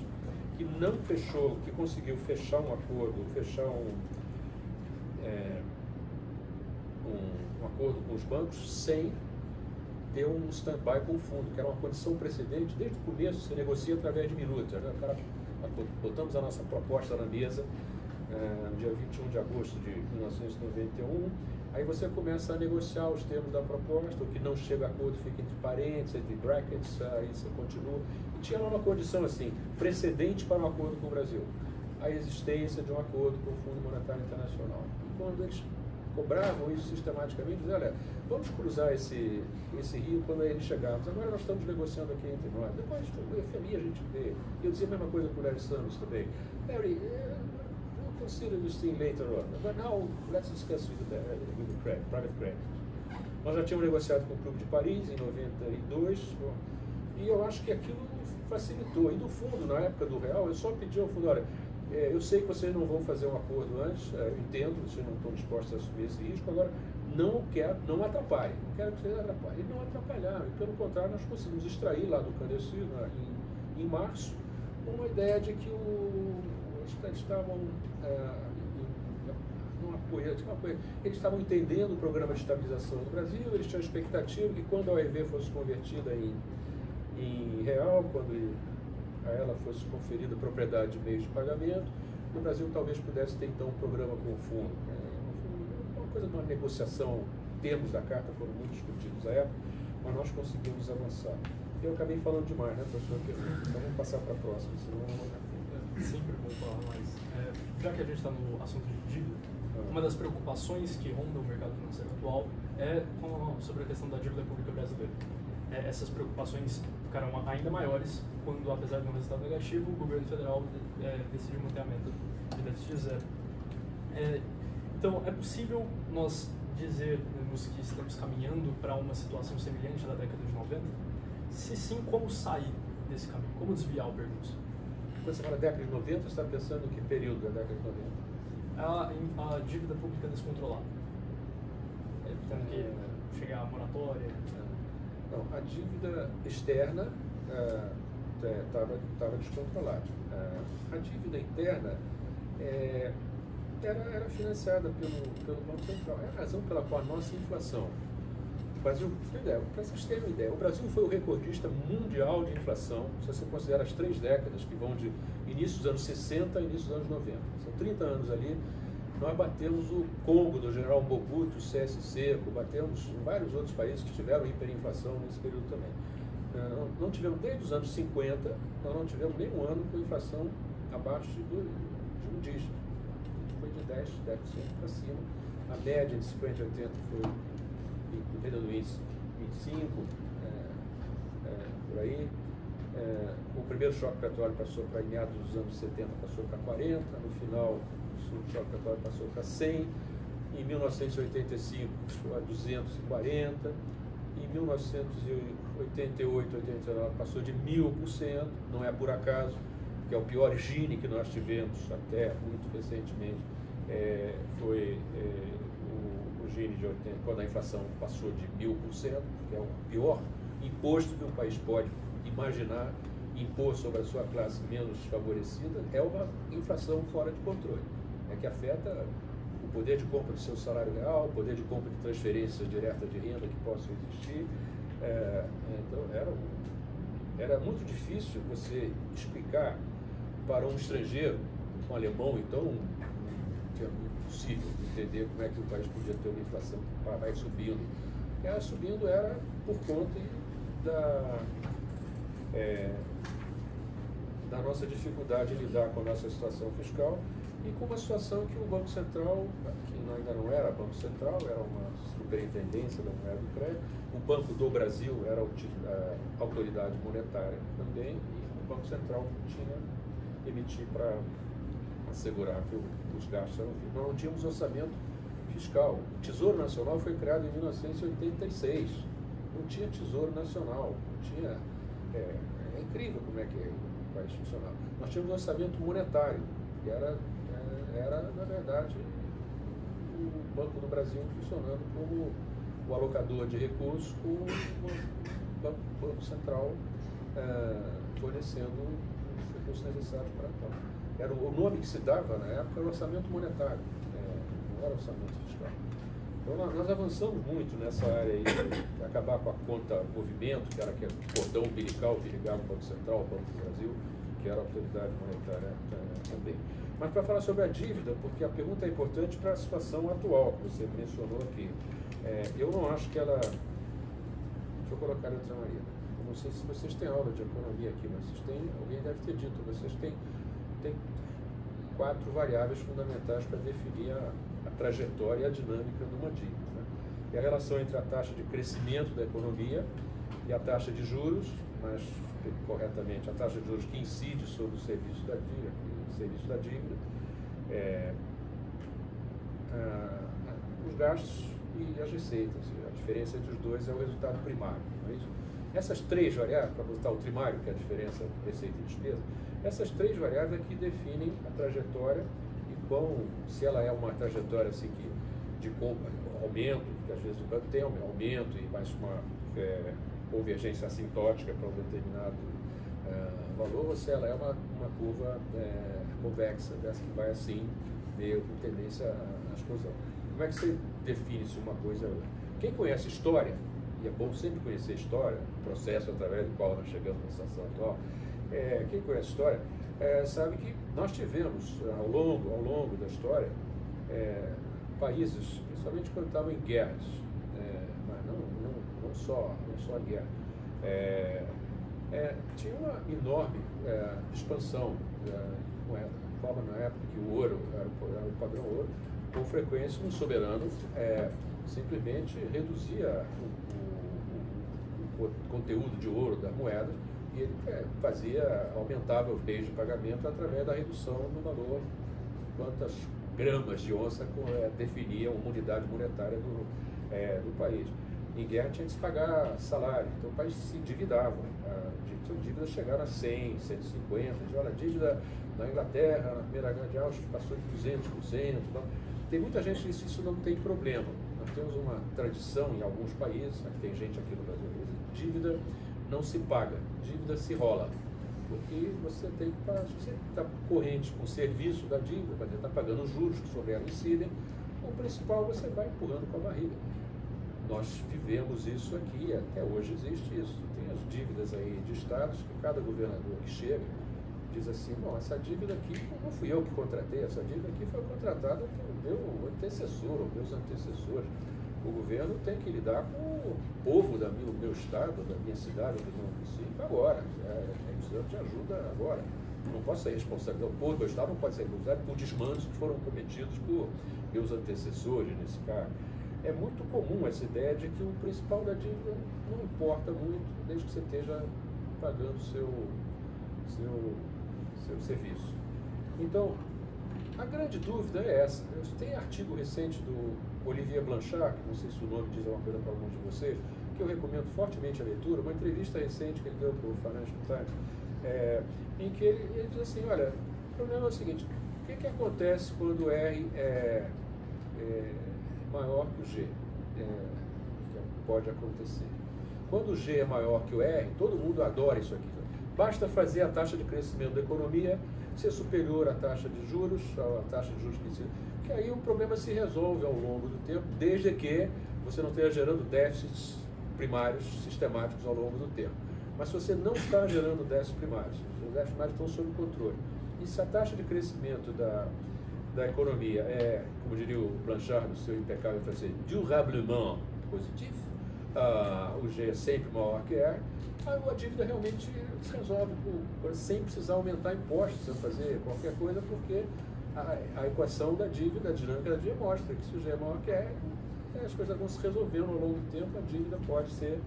S2: que não fechou, que conseguiu fechar um acordo, um acordo com os bancos sem ter um stand-by com o fundo, que era uma condição precedente. Desde o começo se negocia através de minutas, né? Botamos a nossa proposta na mesa no dia 21 de agosto de 1991, aí você começa a negociar os termos da proposta, o que não chega a acordo fica entre parênteses, entre brackets, aí você continua. E tinha lá uma condição assim, precedente para um acordo com o Brasil, a existência de um acordo com o Fundo Monetário Internacional. E quando eles cobravam isso sistematicamente, diziam: olha, vamos cruzar esse rio quando eles chegarmos. Agora nós estamos negociando aqui entre nós. Depois, o FMI a gente vê. E eu dizia a mesma coisa com o Larry Summers também. Larry, we'll consider this thing later on. But now, let's discuss with the private credit. Nós já tínhamos negociado com o Clube de Paris em 92, e eu acho que aquilo facilitou. E do fundo, na época do real, eu só pedi ao fundo: olha, eu sei que vocês não vão fazer um acordo antes, eu entendo, vocês não estão dispostos a assumir esse risco, agora não atrapalhem, não quero que vocês atrapalhem. E não atrapalharam, e pelo contrário, nós conseguimos extrair lá do Candecy, em março, uma ideia de que eles estavam não apoia, eles estavam entendendo o programa de estabilização do Brasil, eles tinham a expectativa que quando a OEV fosse convertida em real, quando a ela fosse conferida propriedade de meios de pagamento, o Brasil talvez pudesse ter então um programa com o fundo. Uma coisa, uma negociação, termos da carta foram muito discutidos à época, mas nós conseguimos avançar. Eu acabei falando demais, né, professor? Então vamos passar para a próxima, senão não vou dar tempo.
S3: Sempre bom falar mais. Já que a gente está no assunto de dívida, uma das preocupações que ronda o mercado financeiro atual é sobre a questão da dívida pública brasileira. Essas preocupações ficaram ainda maiores quando, apesar de um resultado negativo, o governo federal decidiu manter a meta de déficit zero. Então, é possível nós dizermos que estamos caminhando para uma situação semelhante da década de 90? Se sim, como sair desse caminho? Como desviar o percurso?
S2: Quando você fala década de 90, você está pensando em que período da década de 90?
S3: A dívida pública descontrolada. Tendo que chegar à moratória.
S2: Não, a dívida externa estava descontrolada. A dívida interna era financiada pelo Banco Central. É a razão pela qual a nossa inflação... O Brasil, para vocês terem uma ideia, o Brasil foi o recordista mundial de inflação, se você considera as 3 décadas que vão de início dos anos 60 a início dos anos 90. São 30 anos ali. Nós batemos o Congo do general Mobutu, o CS Seco, batemos vários outros países que tiveram hiperinflação nesse período também. Não tivemos, desde os anos 50, nós não tivemos nenhum ano com inflação abaixo de um dígito. Foi de 10% para cima. A média de 50 e 80 foi, dependendo do índice, 25, por aí. O primeiro choque petróleo passou para, em meados dos anos 70, passou para 40, no final o choque petróleo passou para 100, em 1985 a 240, em 1988, 89 passou de 1000%, não é por acaso, que é o pior Gini que nós tivemos até muito recentemente, foi o Gini de 80, quando a inflação passou de 1000%, que é o pior imposto que um país pode imaginar impor sobre a sua classe menos favorecida, é uma inflação fora de controle, que afeta o poder de compra do seu salário real, o poder de compra de transferências diretas de renda que possam existir. Então era muito difícil você explicar para um estrangeiro, um alemão, então não muito possível entender como é que o país podia ter uma inflação que vai subindo. Ela subindo era por conta da nossa dificuldade de lidar com a nossa situação fiscal e com uma situação que o Banco Central, que ainda não era Banco Central, era uma superintendência da moeda do crédito, o Banco do Brasil era a autoridade monetária também, e o Banco Central tinha que emitir para assegurar que os gastos eram feitos. Nós não tínhamos orçamento fiscal. O Tesouro Nacional foi criado em 1986. Não tinha Tesouro Nacional, não tinha... É incrível como é que o país funcionava. Nós tínhamos um orçamento monetário, que era na verdade, o Banco do Brasil funcionando como o alocador de recursos, com o Banco Central fornecendo os recursos necessários para tal. O nome que se dava na época era orçamento monetário, não era orçamento fiscal. Então nós avançamos muito nessa área aí de acabar com a conta movimento, que era aquele cordão umbilical que ligava o Banco Central ao Banco do Brasil, que era a autoridade monetária também. Mas para falar sobre a dívida, porque a pergunta é importante para a situação atual, que você mencionou aqui. Eu não acho que ela... Deixa eu colocar de outra maneira. Eu não sei se vocês têm aula de economia aqui, mas vocês têm, alguém deve ter dito, vocês têm 4 variáveis fundamentais para definir a trajetória e a dinâmica de uma dívida. Né? É a relação entre a taxa de crescimento da economia e a taxa de juros, mas corretamente a taxa de juros que incide sobre o serviço da dívida, os gastos e as receitas. A diferença entre os dois é o resultado primário. Não é isso? Essas 3 variáveis, para botar o primário, que é a diferença entre receita e despesa, essas 3 variáveis aqui definem a trajetória e se ela é uma trajetória assim, de aumento, que às vezes o banco tem aumento e mais uma convergência assintótica para um determinado no valor, ou se ela é uma curva convexa, dessa que vai assim, meio com tendência à explosão. Como é que você define se uma coisa... Quem conhece história, e é bom sempre conhecer história, o processo através do qual nós chegamos na situação atual, quem conhece história sabe que nós tivemos, ao longo da história, países, principalmente quando estavam em guerras, mas não só a guerra, tinha uma enorme expansão da moeda. A forma na época que o ouro era o padrão ouro, com frequência um soberano simplesmente reduzia o conteúdo de ouro das moedas e ele aumentava os meios de pagamento através da redução no valor, quantas gramas de onça definiam uma unidade monetária do país. Em guerra tinha que se pagar salário, então o país se endividava. As dívidas chegaram a 100, 150. Olha, a dívida na Inglaterra, na Primeira Guerra Mundial, passou de 200%. Então, tem muita gente que diz que isso não tem problema. Nós temos uma tradição em alguns países, tem gente aqui no Brasil, dívida não se paga, dívida se rola. Porque você tem que pagar, se você está corrente com o serviço da dívida, você está pagando os juros que sobre ela incidem, o principal você vai empurrando com a barriga. Nós vivemos isso aqui, até hoje existe isso. Tem as dívidas aí de estados que cada governador que chega diz assim, bom, essa dívida aqui não fui eu que contratei, essa dívida aqui foi contratada pelo meu antecessor, ou meus antecessores. O governo tem que lidar com o povo do meu estado, da minha cidade, do meu município agora. Precisando de ajuda agora. Não posso ser responsável, o povo do meu estado não pode ser responsável por desmandos que foram cometidos por meus antecessores nesse caso. É muito comum essa ideia de que o principal da dívida não importa muito, desde que você esteja pagando o seu serviço. Então, a grande dúvida é essa. Tem artigo recente do Olivier Blanchard, que não sei se o nome diz alguma coisa para alguns de vocês, que eu recomendo fortemente a leitura, uma entrevista recente que ele deu para o Financial Times, em que ele diz assim, olha, o problema é o seguinte, o que acontece quando o R é maior que o G? Que pode acontecer. Quando o G é maior que o R, todo mundo adora isso aqui. Basta fazer a taxa de crescimento da economia ser superior à taxa de juros, à taxa de juros que aí o problema se resolve ao longo do tempo, desde que você não esteja gerando déficits primários sistemáticos ao longo do tempo. Mas se você não está gerando déficits primários, os déficits primários estão sob controle. E se a taxa de crescimento da economia como diria o Blanchard no seu impecável francês, durablement positivo, o G é sempre maior que R, a dívida realmente se resolve sem precisar aumentar impostos, sem fazer qualquer coisa, porque a equação da dívida, a dinâmica da dívida mostra que se o G é maior que R, as coisas vão se resolvendo ao longo do tempo, a dívida pode ser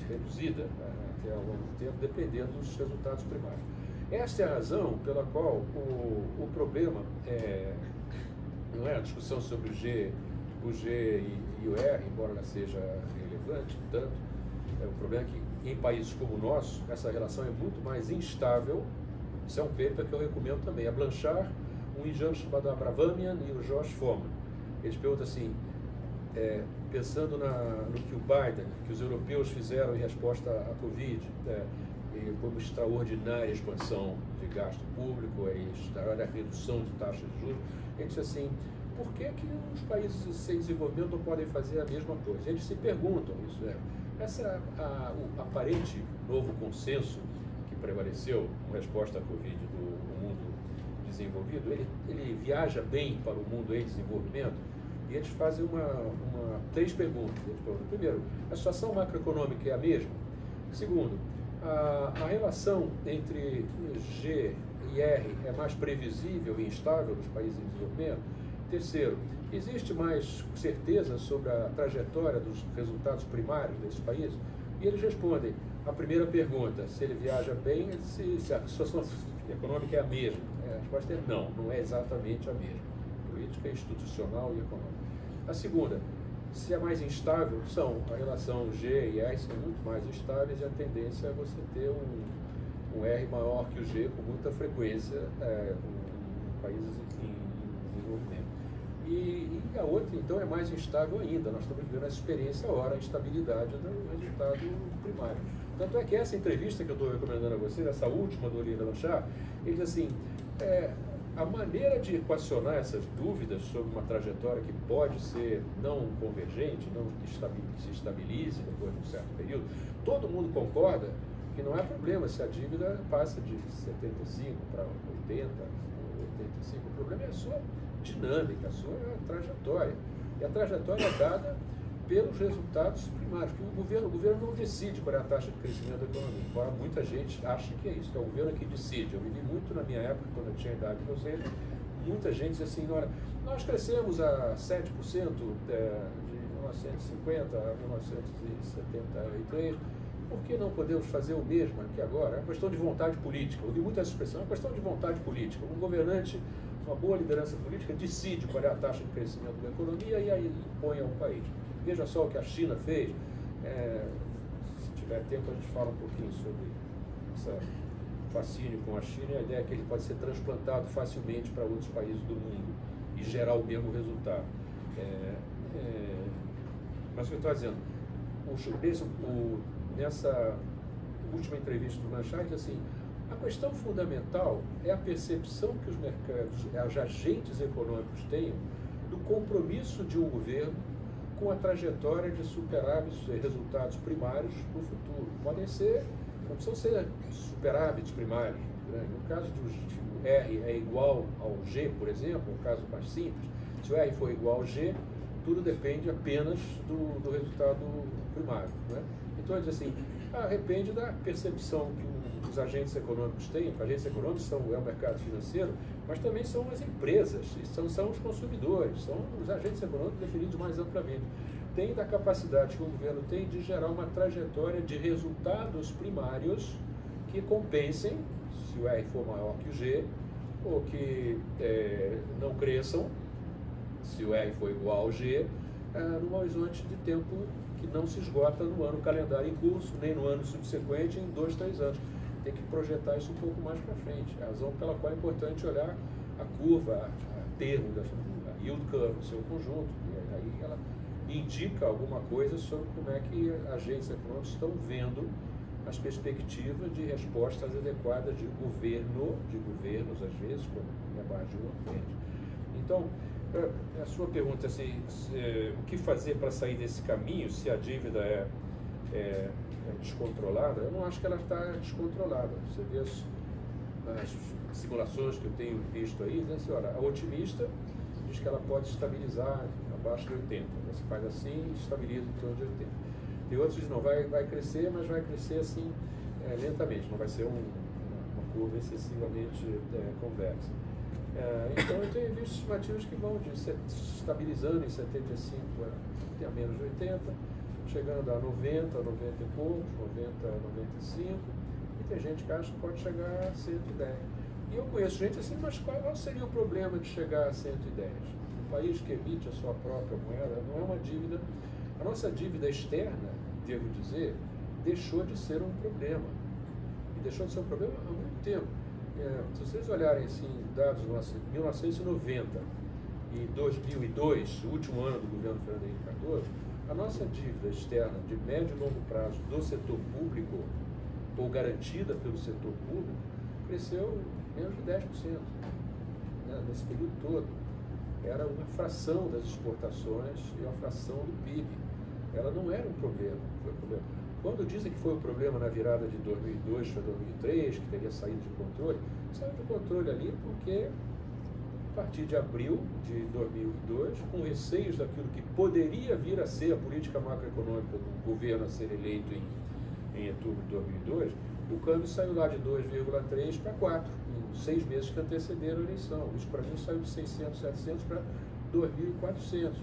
S2: reduzida até ao longo do tempo, dependendo dos resultados primários. Esta é a razão pela qual o problema não é a discussão sobre o G e o R, embora ela seja relevante, tanto, o problema é que em países como o nosso, essa relação é muito mais instável. Isso é um paper que eu recomendo também. A Blanchard, um indiano chamado Abravamian e o Josh Foreman. Eles perguntam assim, pensando no que o Biden, que os europeus fizeram em resposta à Covid, foi uma extraordinária expansão de gasto público, extraordinária redução de taxas de juros. Ele disse assim, por que os países sem desenvolvimento não podem fazer a mesma coisa? Eles se perguntam isso. O aparente novo consenso que prevaleceu com resposta à Covid do mundo desenvolvido, ele viaja bem para o mundo em desenvolvimento e eles fazem três perguntas. Eles perguntam, primeiro, a situação macroeconômica é a mesma? Segundo, a relação entre G e R é mais previsível e instável nos países em desenvolvimento? Terceiro, existe mais certeza sobre a trajetória dos resultados primários desses países? E eles respondem a primeira pergunta, se ele viaja bem, se a situação econômica é a mesma. A resposta é não é exatamente a mesma. Política, institucional e econômica. A segunda, se é mais instável, a relação G e R são muito mais instáveis e a tendência é você ter um R maior que o G com muita frequência em países em desenvolvimento. E a outra, então, é mais instável ainda. Nós estamos vivendo essa experiência agora, a instabilidade do resultado primário. Tanto é que essa entrevista que eu estou recomendando a vocês, essa última do Olivier Blanchard, ele diz assim, a maneira de equacionar essas dúvidas sobre uma trajetória que pode ser não convergente, não que se estabilize depois de um certo período, todo mundo concorda que não é problema se a dívida passa de 75 para 80, 85. O problema é a sua dinâmica, a sua trajetória. E a trajetória é dada pelos resultados primários, que o governo não decide qual é a taxa de crescimento da economia, embora muita gente ache que é isso, que é o governo que decide. Eu vivi muito na minha época, quando eu tinha a idade de vocês, muita gente dizia assim, olha, nós crescemos a 7% de 1950 a 1973, por que não podemos fazer o mesmo aqui agora? É uma questão de vontade política. Eu ouvi muito essa expressão, é uma questão de vontade política. Um governante, uma boa liderança política, decide qual é a taxa de crescimento da economia e aí impõe ao país. Veja só o que a China fez. Se tiver tempo, a gente fala um pouquinho sobre esse fascínio com a China e a ideia é que ele pode ser transplantado facilmente para outros países do mundo e gerar o mesmo resultado. Mas o que eu estou dizendo, nessa última entrevista do Blanchard, diz assim, a questão fundamental é a percepção que os mercados, os agentes econômicos têm do compromisso de um governo com a trajetória de superávites e resultados primários no futuro. Podem ser, não precisam ser superávites primários. Né? No caso do R é igual ao G, por exemplo, um caso mais simples, se o R for igual ao G, tudo depende apenas do resultado primário. Né? Então, ele diz assim, depende da percepção que os agentes econômicos têm. Os agentes econômicos é o mercado financeiro, mas também são as empresas, são os consumidores, são os agentes econômicos definidos mais amplamente. Tem da capacidade que o governo tem de gerar uma trajetória de resultados primários que compensem, se o R for maior que o G, ou que não cresçam, se o R for igual ao G, num horizonte de tempo que não se esgota no ano calendário em curso, nem no ano subsequente, em 2, 3 anos. Tem que projetar isso um pouco mais para frente. É a razão pela qual é importante olhar a curva, a termo, a yield curve no seu conjunto. E aí ela indica alguma coisa sobre como é que agentes econômicos estão vendo as perspectivas de respostas adequadas de governos, às vezes, quando é mais de uma frente. Então, a sua pergunta é assim, o que fazer para sair desse caminho, se a dívida é descontrolada? Eu não acho que ela está descontrolada. Você vê as simulações que eu tenho visto aí, né, senhora? A otimista diz que ela pode estabilizar abaixo de 80. Você faz assim e estabiliza em torno de 80. Tem outros que dizem, não, vai crescer, mas vai crescer assim lentamente, não vai ser uma curva excessivamente convexa. Então eu tenho visto estimativas que vão estabilizando em 75 a menos de 80, chegando a 90, 90 e poucos, 90, 95, e tem gente que acha que pode chegar a 110. E eu conheço gente assim, mas qual seria o problema de chegar a 110? Um país que emite a sua própria moeda não é uma dívida. A nossa dívida externa, devo dizer, deixou de ser um problema. E deixou de ser um problema há muito tempo. Se vocês olharem assim, dados de 1990 e 2002, o último ano do governo Fernando Henrique Cardoso, a nossa dívida externa de médio e longo prazo do setor público, ou garantida pelo setor público, cresceu menos de 10%, né, nesse período todo. Era uma fração das exportações e uma fração do PIB. Ela não era um problema, foi um problema. Quando dizem que foi o problema na virada de 2002 para 2003, que teria saído de controle, saiu de controle ali porque, a partir de abril de 2002, com receios daquilo que poderia vir a ser a política macroeconômica do governo a ser eleito em outubro de 2002, o câmbio saiu lá de 2,3 para 4, em 6 meses que antecederam a eleição. Isso para mim saiu de 600, 700 para 2.400.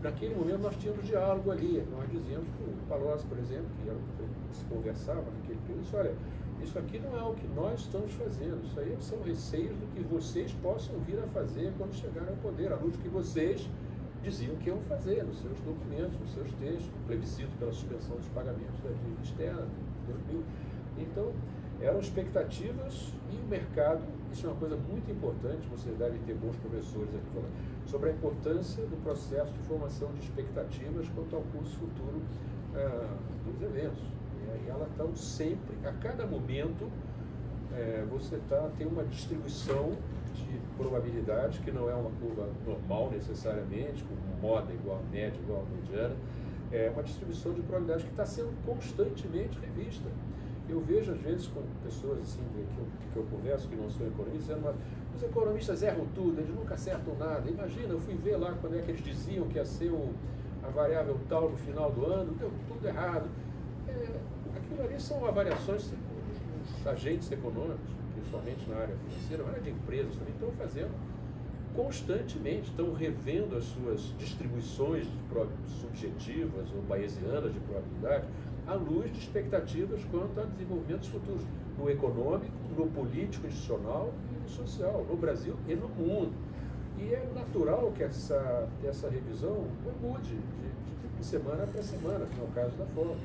S2: Naquele momento nós tínhamos diálogo ali, nós dizíamos que o Palocci, por exemplo, que era o que se conversava naquele período, disse, olha, isso aqui não é o que nós estamos fazendo, isso aí são receios do que vocês possam vir a fazer quando chegarem ao poder, à luz do que vocês diziam que iam fazer nos seus documentos, nos seus textos, plebiscito pela suspensão dos pagamentos da dívida externa, de 2000. Então, eram expectativas e o mercado, isso é uma coisa muito importante, vocês devem ter bons professores aqui falando, sobre a importância do processo de formação de expectativas quanto ao curso futuro dos eventos. E ela está sempre, a cada momento, você tem uma distribuição de probabilidades, que não é uma curva normal necessariamente, com moda igual a média, igual a mediana, é uma distribuição de probabilidades que está sendo constantemente revista. Eu vejo, às vezes, com pessoas assim, que eu converso, que não são economistas, dizendo: os economistas erram tudo, eles nunca acertam nada. Imagina, eu fui ver lá quando é que eles diziam que ia ser a variável tal no final do ano, deu tudo errado. Aquilo ali são avaliações que os agentes econômicos, principalmente na área financeira, na área de empresas também, estão fazendo constantemente, estão revendo as suas distribuições subjetivas ou bayesianas de probabilidade à luz de expectativas quanto a desenvolvimentos futuros, no econômico, no político institucional e no social, no Brasil e no mundo. E é natural que essa revisão mude de semana para semana, como é o caso da fórmula,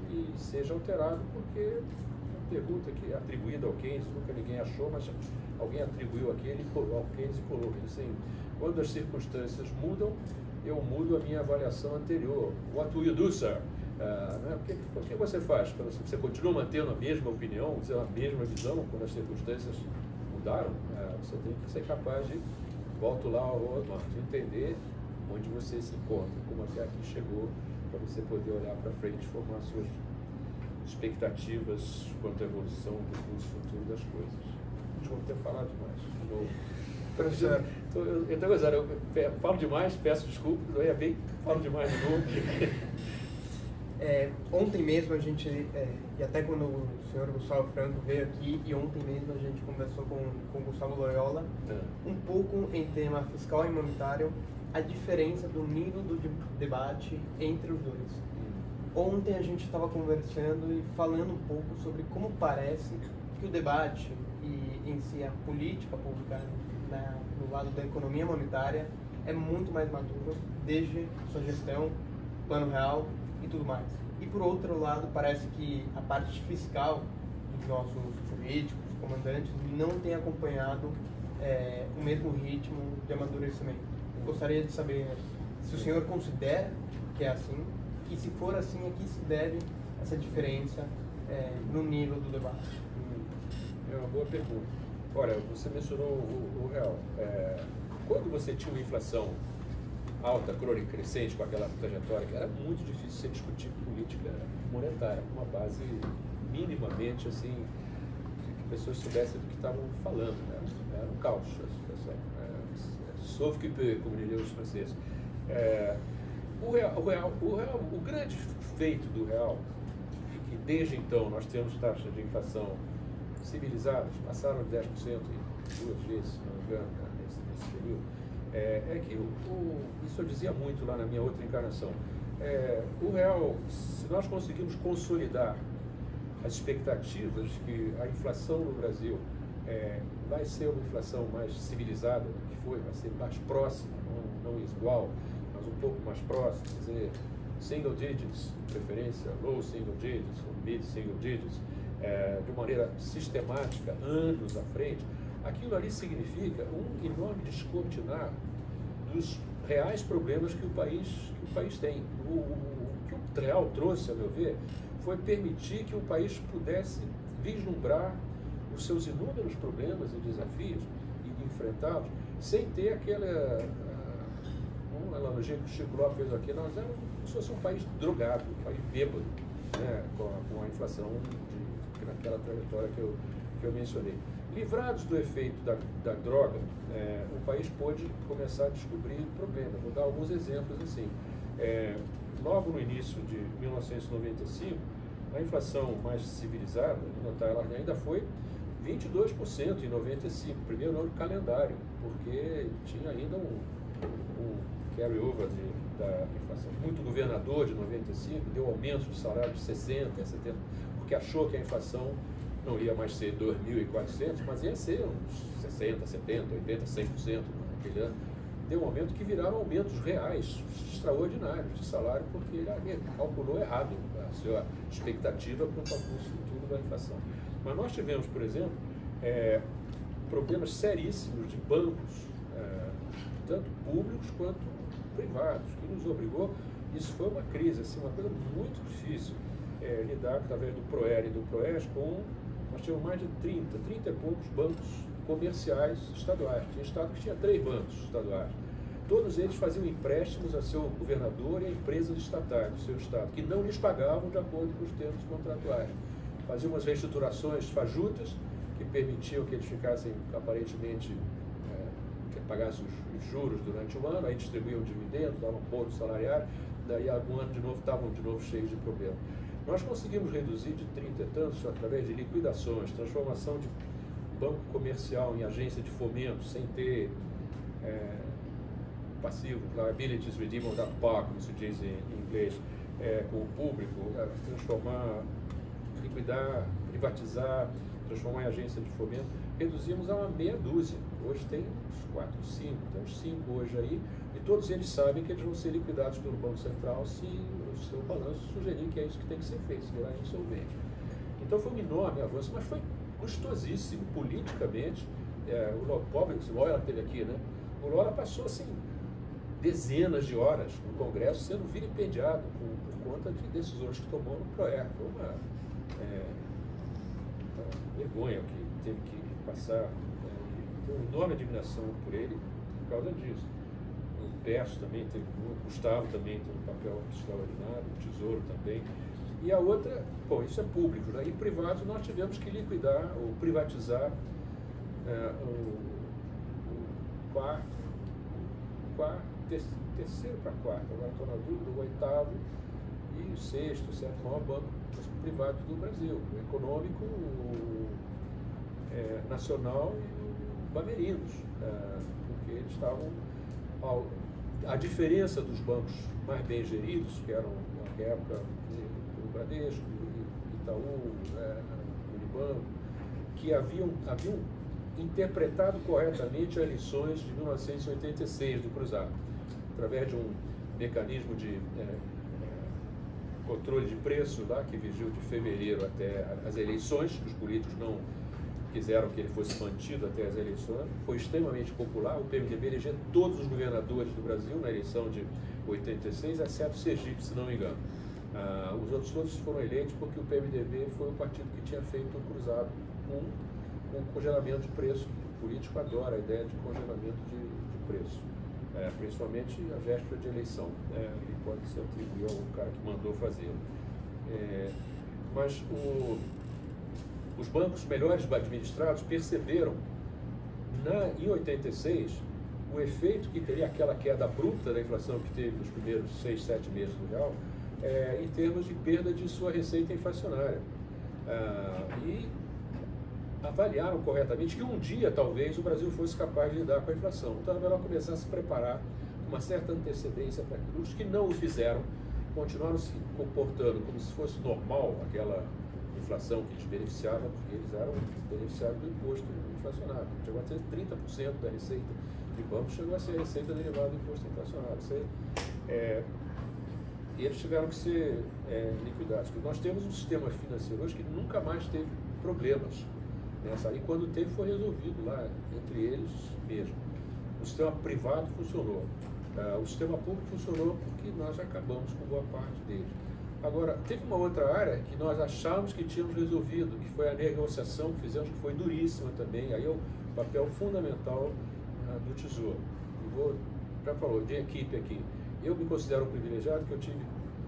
S2: e seja alterado, porque a pergunta que é atribuída ao Keynes, nunca ninguém achou, mas alguém atribuiu ao Keynes e colocou assim: quando as circunstâncias mudam, eu mudo a minha avaliação anterior. What will you do, sir? O que você faz? Você continua mantendo a mesma opinião, a mesma visão quando as circunstâncias mudaram? Você tem que ser capaz de, volto lá ao Marx, entender onde você se encontra, como até aqui chegou, para você poder olhar para frente e formar suas expectativas quanto à evolução do curso futuro das coisas. Desculpa ter falado demais, de novo.
S1: Professor,
S2: Eu estou gozando, eu falo demais, peço desculpas, eu ia bem, falo demais de novo.
S1: Ontem mesmo a gente, e até quando o senhor Gustavo Franco veio aqui, e ontem mesmo a gente conversou com o Gustavo Loyola, um pouco em tema fiscal e monetário, a diferença do nível do debate entre os dois. Ontem a gente estava conversando e falando um pouco sobre como parece que o debate e em si a política pública no lado da economia monetária é muito mais maduro desde sua gestão, plano real e tudo mais. E por outro lado, parece que a parte fiscal dos nossos políticos, comandantes, não tem acompanhado o mesmo ritmo de amadurecimento. Gostaria de saber se o senhor considera que é assim, e se for assim, a que se deve essa diferença no nível do debate?
S2: É uma boa pergunta. Olha, você mencionou o real. Quando você tinha uma inflação alta, crônica, crescente, com aquela trajetória, que era muito difícil você discutir política monetária, com uma base minimamente assim, que pessoas soubessem do que estavam falando, né? Era um caos a situação. Sauf que peu, como diriam os franceses. O grande feito do real, e que desde então nós temos taxas de inflação civilizadas, passaram de 10% duas vezes, se não me engano, nesse período, é que isso eu dizia muito lá na minha outra encarnação. O real, se nós conseguirmos consolidar as expectativas de que a inflação no Brasil vai ser uma inflação mais civilizada do que foi, vai ser mais próxima, não igual, mas um pouco mais próxima, quer dizer, single digits, de preferência, low single digits, ou mid single digits, de maneira sistemática, anos à frente, aquilo ali significa um enorme descortinar dos reais problemas que o país tem. O que o real trouxe, a meu ver, foi permitir que o país pudesse vislumbrar os seus inúmeros problemas e desafios e enfrentá-los sem ter aquela uma analogia que o Chico Lopes fez aqui. Nós éramos como se fosse um país drogado, um país bêbado, né, com a inflação naquela trajetória que eu mencionei. Livrados do efeito da droga, o país pôde começar a descobrir problemas. Vou dar alguns exemplos assim. Logo no início de 1995, a inflação mais civilizada, ela ainda foi 22% em 95, primeiro ano do calendário, porque tinha ainda um carry-over da inflação. Muito governador de 95 deu aumento de salário de 60%, 70%, porque achou que a inflação não ia mais ser 2.400, mas ia ser uns 60%, 70%, 80%, 100% naquele ano. Deu um aumento que viraram aumentos reais, extraordinários de salário, porque ele calculou errado a sua expectativa quanto ao custo futuro da inflação. Mas nós tivemos, por exemplo, problemas seríssimos de bancos, tanto públicos quanto privados, que nos obrigou Isso foi uma crise, assim, uma coisa muito difícil, lidar através do PROER e do PROES com, nós tínhamos mais de 30 e poucos bancos comerciais estaduais. Tinha estado que tinha 3 bancos estaduais. Todos eles faziam empréstimos a seu governador e a empresas estatais do seu estado, que não lhes pagavam de acordo com os termos contratuais. Faziam umas reestruturações fajutas, que permitiam que eles ficassem, aparentemente, que pagassem os juros durante o ano, aí distribuíam dividendos, davam bônus salariário, daí algum ano de novo estavam de novo cheios de problemas. Nós conseguimos reduzir de 30 e tantos através de liquidações, transformação de banco comercial em agência de fomento, sem ter passivos, liabilities redeemable at par, como se diz em inglês, com o público, transformar, liquidar, privatizar, transformar em agência de fomento. Reduzimos a uma meia dúzia. Hoje tem uns 4, 5, tem uns 5 hoje aí, e todos eles sabem que eles vão ser liquidados pelo Banco Central se o seu balanço sugerir que é isso que tem que ser feito, se virar insolvente. Então foi um enorme avanço, mas foi custosíssimo politicamente. O pobre, o Loyola esteve aqui, né? O Loyola passou assim dezenas de horas no Congresso sendo vilipendiado por conta de decisões que tomou no PROER. Foi uma vergonha que teve que passar. Tenho uma enorme admiração por ele por causa disso. O Perso também teve muito, o Gustavo também tem um papel extraordinário, o Tesouro também. E a outra, bom, isso é público, né? E privado nós tivemos que liquidar ou privatizar terceiro para quarto, agora estou na dúvida, o 8º e o 6º, o 7º maior banco privados do Brasil, o Econômico, o Nacional e o Bamerinos, porque eles estavam, a diferença dos bancos mais bem geridos, que eram naquela época o Bradesco, Itaú, Unibanco, que haviam interpretado corretamente as lições de 1986 do Cruzado, através de um mecanismo de controle de preço lá, que vigiu de fevereiro até as eleições, que os políticos não quiseram que ele fosse mantido até as eleições. Foi extremamente popular, o PMDB elegeu todos os governadores do Brasil na eleição de 86, exceto Sergipe, se não me engano. Os outros todos foram eleitos porque o PMDB foi o partido que tinha feito o Cruzado com congelamento de preço. O político adora a ideia de congelamento de preço, principalmente a véspera de eleição. Ele pode se atribuir ao cara que mandou fazer. Mas os bancos melhores administrados perceberam, em 86, o efeito que teria aquela queda abrupta da inflação que teve nos primeiros 6, 7 meses do real, em termos de perda de sua receita inflacionária. E avaliaram corretamente que um dia, talvez, o Brasil fosse capaz de lidar com a inflação. Então, é melhor começar a se preparar com uma certa antecedência para aquilo. Os que não o fizeram continuaram se comportando como se fosse normal aquela inflação que lhes beneficiava, porque eles eram beneficiados do imposto inflacionário. Chegou a ser 30% da receita de banco, chegou a ser a receita derivada do imposto inflacionário. E eles tiveram que ser liquidados. Nós temos um sistema financeiro hoje que nunca mais teve problemas. E quando teve, foi resolvido lá, entre eles mesmo. O sistema privado funcionou. O sistema público funcionou porque nós acabamos com boa parte deles. Agora, teve uma outra área que nós achávamos que tínhamos resolvido, que foi a negociação que fizemos, que foi duríssima também. Aí é o papel fundamental do Tesouro. Já falou, de equipe aqui. Eu me considero um privilegiado que eu tive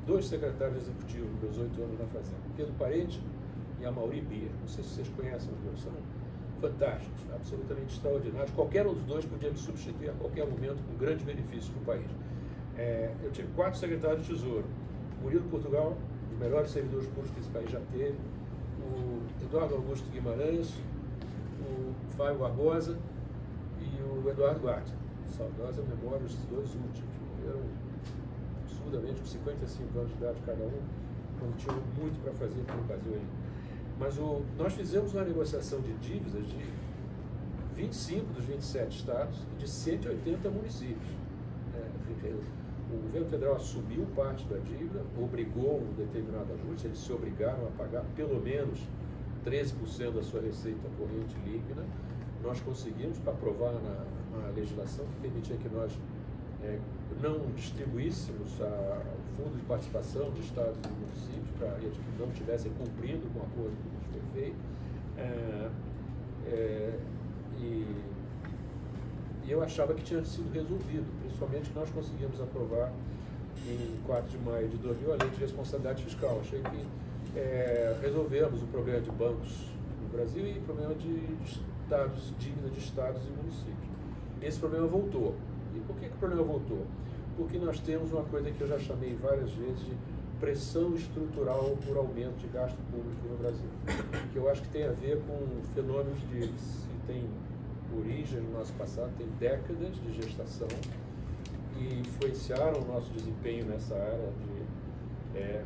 S2: 2 secretários executivos nos meus 8 anos na Fazenda. Pedro Parente e a Mauri Bia. Não sei se vocês conhecem os dois, são fantásticos, absolutamente extraordinários. Qualquer um dos dois podia me substituir a qualquer momento com grande benefício para o país. Eu tive 4 secretários de Tesouro. Murilo Portugal, um dos melhores servidores públicos que esse país já teve, o Eduardo Augusto Guimarães, o Fábio Barbosa e o Eduardo Guardia. Saudosa memória, os 2 últimos. Morreram absurdamente com 55 anos de idade cada um, quando tinham muito para fazer pelo Brasil ainda. Mas nós fizemos uma negociação de dívidas de 25 dos 27 estados e de 180 municípios. O governo federal assumiu parte da dívida, obrigou um determinado ajuste, eles se obrigaram a pagar pelo menos 13% da sua receita corrente líquida. Nós conseguimos, para aprovar na legislação que permitia que nós não distribuíssemos o fundo de participação dos estados e municípios para eles que não estivessem cumprindo com o acordo que nos foi feito. E eu achava que tinha sido resolvido, principalmente nós conseguimos aprovar em 4 de maio de 2000 a lei de responsabilidade fiscal. Achei que resolvemos o problema de bancos no Brasil e o problema de dívida de estados e municípios. Esse problema voltou. E por que o problema voltou? Porque nós temos uma coisa que eu já chamei várias vezes de pressão estrutural por aumento de gasto público no Brasil, que eu acho que tem a ver com fenômenos que têm origem no nosso passado, tem décadas de gestação e influenciaram o nosso desempenho nessa área de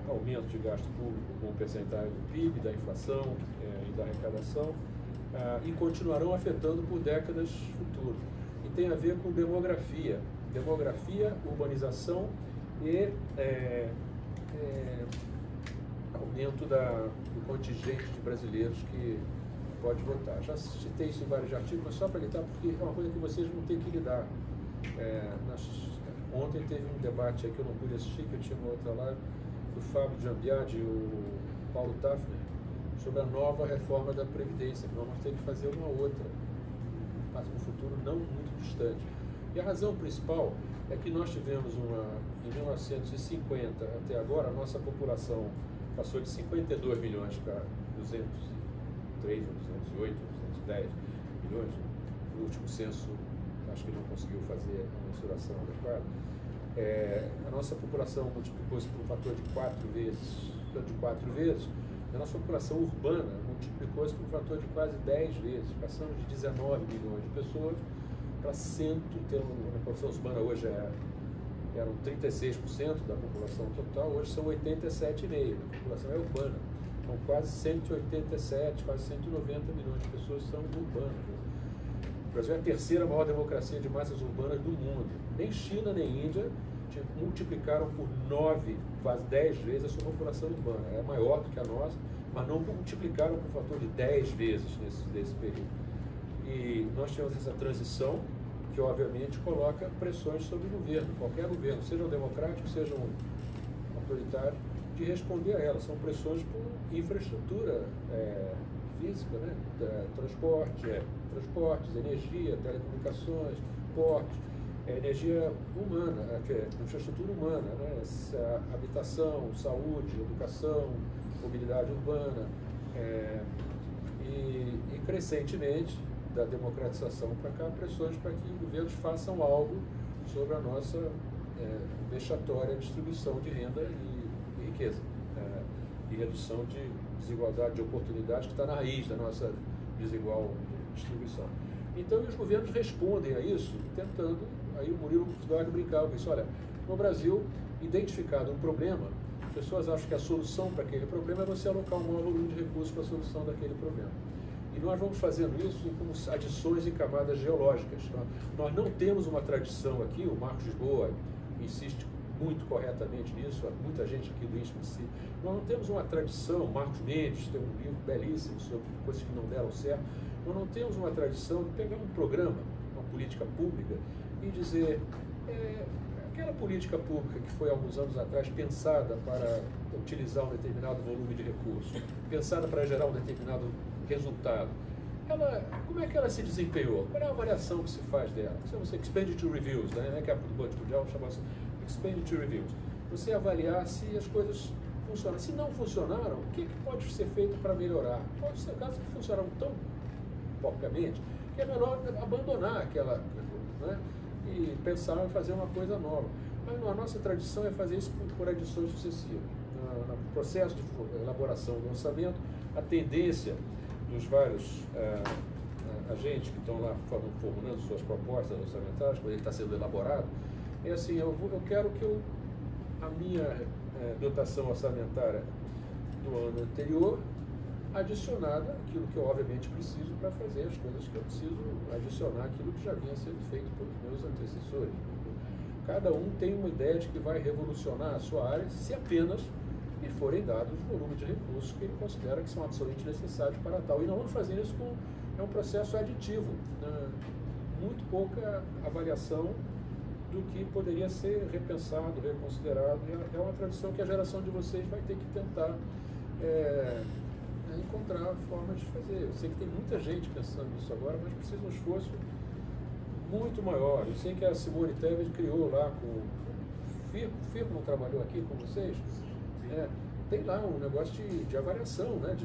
S2: aumento de gasto público com percentagem do PIB, da inflação e da arrecadação, e continuarão afetando por décadas futuras. E tem a ver com demografia, urbanização e aumento do contingente de brasileiros que pode votar. Já citei isso em vários artigos, mas só para lidar, porque é uma coisa que vocês vão ter que lidar. Ontem teve um debate aí que eu não pude assistir, que eu tinha uma outra lá, do Fábio Giambiadi e o Paulo Tafner, sobre a nova reforma da Previdência, que nós vamos ter que fazer uma outra, mas no futuro não muito distante. E a razão principal é que nós tivemos em 1950 até agora, a nossa população passou de 52 milhões para 203, 208, 210 milhões. No último censo, acho que não conseguiu fazer a mensuração adequada. A nossa população multiplicou-se por um fator de 4 vezes, a nossa população urbana multiplicou-se por um fator de quase 10 vezes. Passamos de 19 milhões de pessoas para 100, a população urbana hoje eram 36% da população total, hoje são 87,5%, a população é urbana. Então quase 187, quase 190 milhões de pessoas são urbanas. O Brasil é a terceira maior democracia de massas urbanas do mundo. Nem China nem Índia multiplicaram por 9, quase 10 vezes a sua população urbana. É maior do que a nossa, mas não multiplicaram por fator de 10 vezes nesse período. E nós tivemos essa transição que, obviamente, coloca pressões sobre o governo, qualquer governo, seja um democrático, seja um autoritário, de responder a elas. São pressões por infraestrutura física, né? Transportes, energia, telecomunicações, portos, energia humana, infraestrutura humana, né? Habitação, saúde, educação, mobilidade urbana, e crescentemente, da democratização para cá, pressões para que governos façam algo sobre a nossa vexatória distribuição de renda e riqueza, e redução de desigualdade de oportunidades que está na raiz da nossa desigual distribuição. Então, os governos respondem a isso tentando, aí o Murilo Gutierrez brincava com isso, olha, no Brasil, identificado um problema, as pessoas acham que a solução para aquele problema é você alocar um maior volume de recursos para a solução daquele problema. E nós vamos fazendo isso como adições em camadas geológicas. Nós não temos uma tradição aqui, o Marcos Lisboa insiste muito corretamente nisso, muita gente aqui do INSPE, nós não temos uma tradição, Marcos Mendes tem um livro belíssimo sobre coisas que não deram certo, nós não temos uma tradição de pegar um programa, uma política pública e dizer, aquela política pública que foi há alguns anos atrás pensada para utilizar um determinado volume de recursos, pensada para gerar um determinado resultado, como é que ela se desempenhou? Qual é a avaliação que se faz dela? São expenditure reviews, né? Que a do Banco Mundial chama-se expenditure reviews. Você avaliar se as coisas funcionam. Se não funcionaram, o que pode ser feito para melhorar? Pode ser casos que funcionaram tão porcamente que é melhor abandonar aquela, né? E pensar em fazer uma coisa nova. Mas a nossa tradição é fazer isso por adições sucessivas. No processo de elaboração do orçamento, a tendência dos vários agentes que estão lá formulando suas propostas orçamentárias, quando ele está sendo elaborado, é assim, eu quero que a minha dotação orçamentária do ano anterior adicionada àquilo que eu obviamente preciso para fazer as coisas que eu preciso adicionar àquilo que já vinha sendo feito pelos meus antecessores. Cada um tem uma ideia de que vai revolucionar a sua área se apenas lhe forem dados o volume de recursos que ele considera que são absolutamente necessários para tal. E não vamos fazer isso com um processo aditivo, muito pouca avaliação do que poderia ser repensado, reconsiderado. E é uma tradição que a geração de vocês vai ter que tentar encontrar formas de fazer. Eu sei que tem muita gente pensando nisso agora, mas precisa de um esforço muito maior. Eu sei que a Simone Tebet criou lá com o Firmo não trabalhou aqui com vocês? Tem lá um negócio de avaliação, né?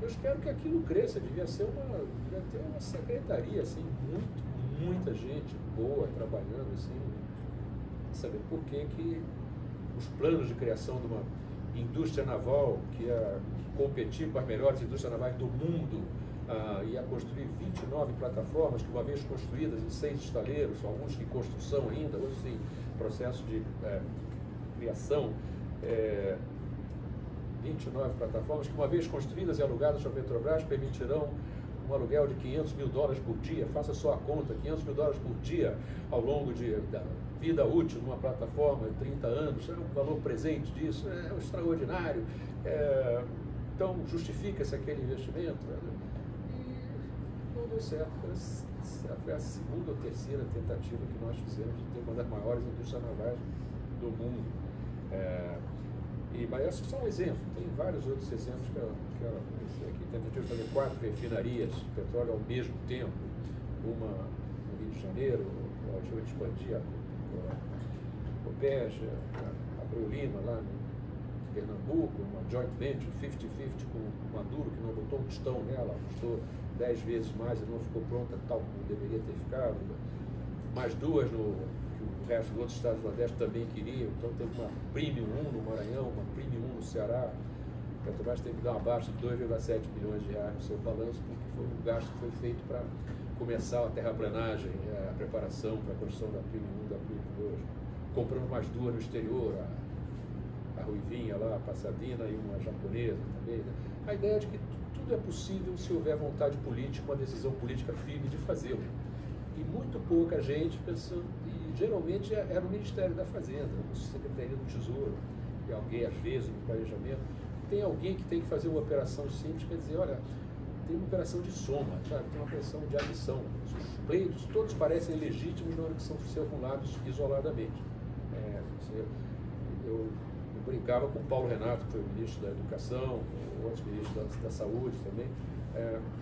S2: Eu espero que aquilo cresça, devia ter uma secretaria, assim, muita gente boa trabalhando, assim, saber por que os planos de criação de uma indústria naval que ia competir com as melhores indústrias navais do mundo, ia construir 29 plataformas que, uma vez construídas em 6 estaleiros, alguns em construção ainda, outros em processo de criação, 29 plataformas que, uma vez construídas e alugadas pela Petrobras, permitirão um aluguel de $500 mil por dia. Faça só a conta, $500 mil por dia ao longo da vida útil de uma plataforma, 30 anos, o valor presente disso é extraordinário. Então, justifica-se aquele investimento. E não deu certo. Foi a segunda ou terceira tentativa que nós fizemos de ter uma das maiores indústrias navais do mundo. Mas esses são exemplos, tem vários outros exemplos que eu comecei aqui. Tentativa de fazer 4 refinarias de petróleo ao mesmo tempo, uma no Rio de Janeiro, a tentativa de expandir a Copeja, a Abreu Lima, lá no Pernambuco, uma joint venture 50-50 com o Maduro, que não botou um tostão nela, custou 10 vezes mais e não ficou pronta tal como deveria ter ficado. Mais 2 que o resto dos outros estados do Nordeste também queriam. Então teve uma Premium 1 no Maranhão, uma Premium 1 no Ceará. A Petrobras teve que dar uma baixa de 2,7 bilhões de reais no seu balanço, porque foi um gasto que foi feito para começar a terraplanagem, a preparação para a construção da Premium 1 da Premium 2. Compramos mais 2 no exterior, a Ruivinha lá, a Passadina e uma japonesa também. Né? A ideia é de que tudo é possível se houver vontade política, uma decisão política firme de fazê-lo. E muito pouca gente pensando, e geralmente era o Ministério da Fazenda, a Secretaria do Tesouro, e alguém, às vezes, no planejamento, tem alguém que tem que fazer uma operação simples, quer dizer, olha, tem uma operação de soma, sabe? Tem uma operação de adição. Os pleitos todos parecem legítimos na hora que são formulados isoladamente. Eu brincava com o Paulo Renato, que foi o ministro da Educação, outros ministros da Saúde também.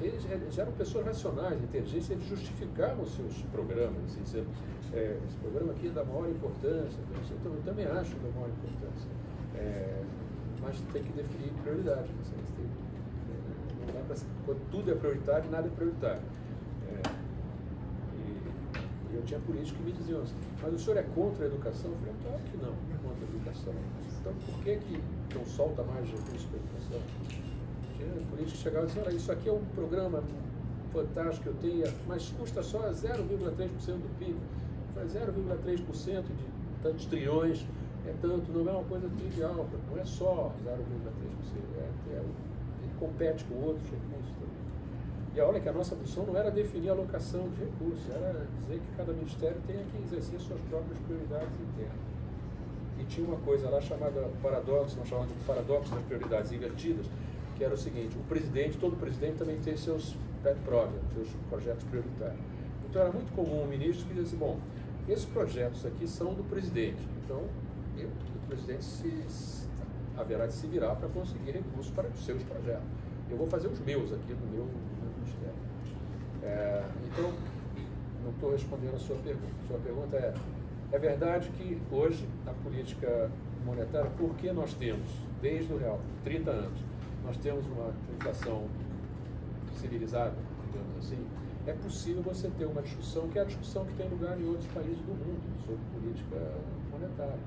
S2: Eles eram pessoas racionais, inteligentes, eles justificavam os seus programas, assim, dizendo, esse programa aqui é da maior importância, então, eu também acho da maior importância, mas tem que definir prioridade, não dá pra, quando tudo é prioritário, nada é prioritário. E eu tinha políticos que me diziam assim, mas o senhor é contra a educação? Eu falei, claro que não, é contra a educação. Então por que não solta mais recursos para a educação? Políticos chegavam e diziam, olha, isso aqui é um programa fantástico que eu tenho, mas custa só 0,3% do PIB. 0,3% de tantos trilhões é tanto, não é uma coisa trivial, não é só 0,3%, ele compete com outros recursos também. E olha que a nossa função não era definir a alocação de recursos, era dizer que cada ministério tem que exercer suas próprias prioridades internas. E tinha uma coisa lá chamada paradoxo, nós chamamos de paradoxo das prioridades invertidas, que era o seguinte, todo presidente também tem seus pet projects, seus projetos prioritários. Então era muito comum o ministro que dizia assim, bom, esses projetos aqui são do presidente, então o presidente haverá de se virar para conseguir recursos para os seus projetos. Eu vou fazer os meus aqui no meu ministério. Então, não estou respondendo a sua pergunta. Sua pergunta é verdade que hoje a política monetária, porque nós temos, desde o real, 30 anos, nós temos uma inflação civilizada, digamos assim, é possível você ter uma discussão, que é a discussão que tem lugar em outros países do mundo, sobre política monetária. Né?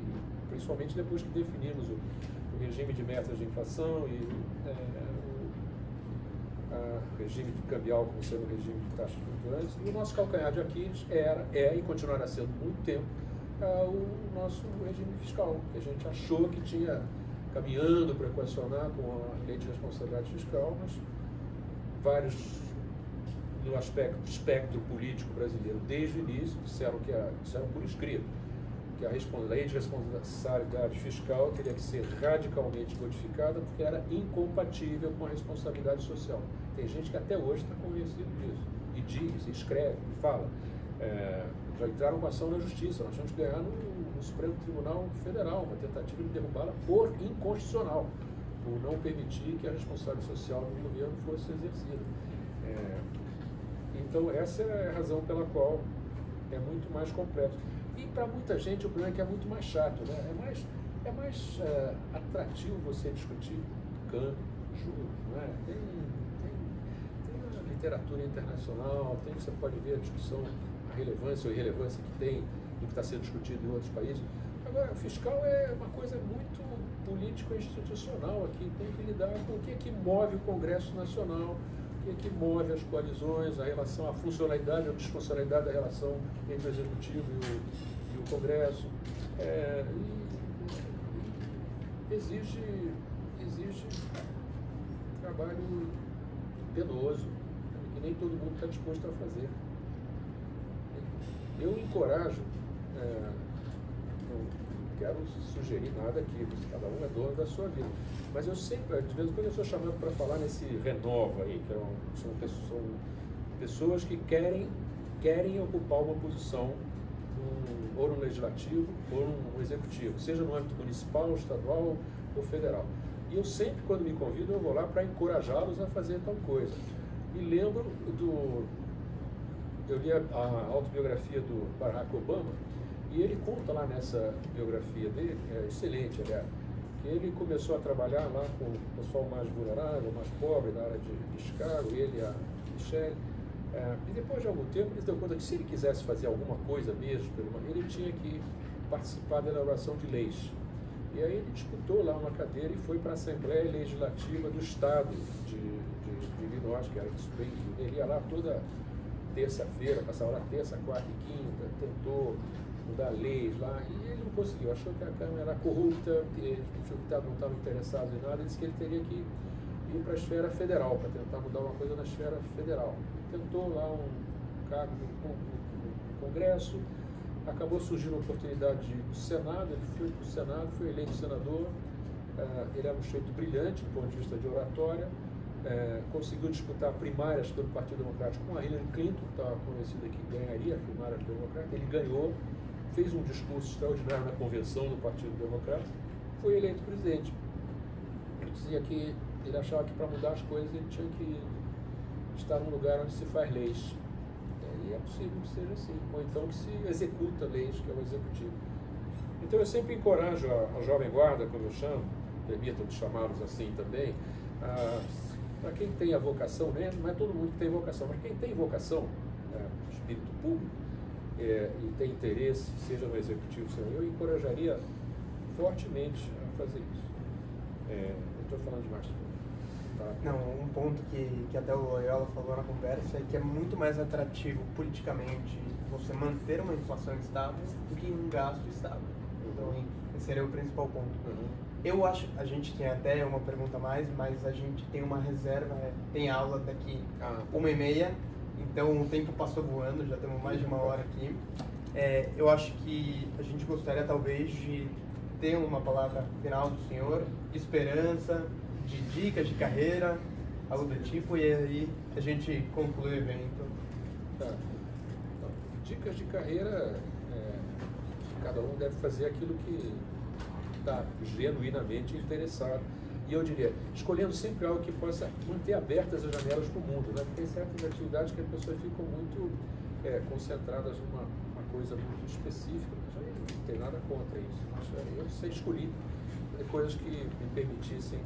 S2: E principalmente depois que definimos o regime de metas de inflação e o regime de cambial como sendo o regime de taxas flutuantes. E o nosso calcanhar de Aquiles e continuará sendo muito tempo o nosso regime fiscal, que a gente achou que tinha caminhando para equacionar com a lei de responsabilidade fiscal, mas vários no espectro político brasileiro desde o início disseram por escrito que a lei de responsabilidade fiscal teria que ser radicalmente modificada porque era incompatível com a responsabilidade social. Tem gente que até hoje está convencido disso, e diz, e escreve, e fala. Já entraram com ação na justiça, nós tínhamos que ganhar no Supremo Tribunal Federal, uma tentativa de derrubá-la por inconstitucional, por não permitir que a responsabilidade social do governo fosse exercida. Então, essa é a razão pela qual é muito mais complexo. E para muita gente o problema é que é muito mais chato, né? É mais atrativo você discutir câmbio, juros, né? Tem a literatura internacional, você pode ver a discussão, a relevância ou irrelevância que tem do que está sendo discutido em outros países. Agora, o fiscal é uma coisa muito político-institucional aqui, tem que lidar com o que é que move o Congresso Nacional, o que é que move as coalizões, a relação, a funcionalidade ou disfuncionalidade da relação entre o Executivo e o Congresso. Exige trabalho penoso, que nem todo mundo está disposto a fazer. Eu encorajo, não quero sugerir nada aqui, cada um é dono da sua vida, mas eu sempre, de vez em quando eu sou chamado para falar nesse Renova aí, que são pessoas que querem ocupar uma posição ou no legislativo ou no executivo, seja no âmbito municipal, estadual ou federal. E eu sempre, quando me convidam, eu vou lá para encorajá-los a fazer tal coisa. E lembro eu li a autobiografia do Barack Obama, e ele conta lá nessa biografia dele, é excelente, aliás, que ele começou a trabalhar lá com o pessoal mais vulnerável, mais pobre, na área de Chicago, ele e a Michelle. E depois de algum tempo ele se deu conta que se ele quisesse fazer alguma coisa mesmo, ele tinha que participar da elaboração de leis. E aí ele disputou lá uma cadeira e foi para a Assembleia Legislativa do Estado de Illinois, que era de Springfield. Ele ia lá toda terça-feira, passava lá terça, quarta e quinta, tentou mudar leis lá, e ele não conseguiu, achou que a Câmara era corrupta, que não estava interessado em nada, ele disse que ele teria que ir para a esfera federal, para tentar mudar uma coisa na esfera federal. Tentou lá um cargo no Congresso, acabou surgindo a oportunidade de ir para o Senado, ele foi para o Senado, foi eleito senador, ele era um sujeito brilhante do ponto de vista de oratória, conseguiu disputar primárias pelo Partido Democrático com a Hillary Clinton, que estava convencida que ganharia a primária do Democrata, ele ganhou, fez um discurso extraordinário na convenção do Partido Democrata, foi eleito presidente. Ele dizia que ele achava que para mudar as coisas ele tinha que estar num lugar onde se faz leis. E é possível que seja assim, ou então que se executa leis, que é o executivo. Então eu sempre encorajo a jovem guarda, como eu chamo, permitam de chamá-los assim também, para quem tem a vocação, né? Não é todo mundo que tem vocação, mas quem tem vocação, espírito público, e tem interesse, seja no executivo, eu encorajaria fortemente a fazer isso. Eu estou falando demais. Tá?
S1: Não, um ponto que até o Loyola falou na conversa é que é muito mais atrativo politicamente você manter uma inflação estável do que um gasto estável. Então, esse seria o principal ponto. Eu acho, a gente tem até uma pergunta a mais, mas a gente tem uma reserva, tem aula daqui 1h30, então o tempo passou voando, já temos mais de 1 hora aqui. Eu acho que a gente gostaria talvez de ter uma palavra final do senhor, de esperança, de dicas de carreira, algo do tipo, e aí a gente conclui o evento.
S2: Tá. Dicas de carreira, cada um deve fazer aquilo que está genuinamente interessado. E eu diria, escolhendo sempre algo que possa manter abertas as janelas para o mundo, né? Porque tem certas atividades que as pessoas ficam muito concentradas numa coisa muito específica. Não tem nada contra isso. Eu sei escolher coisas que me permitissem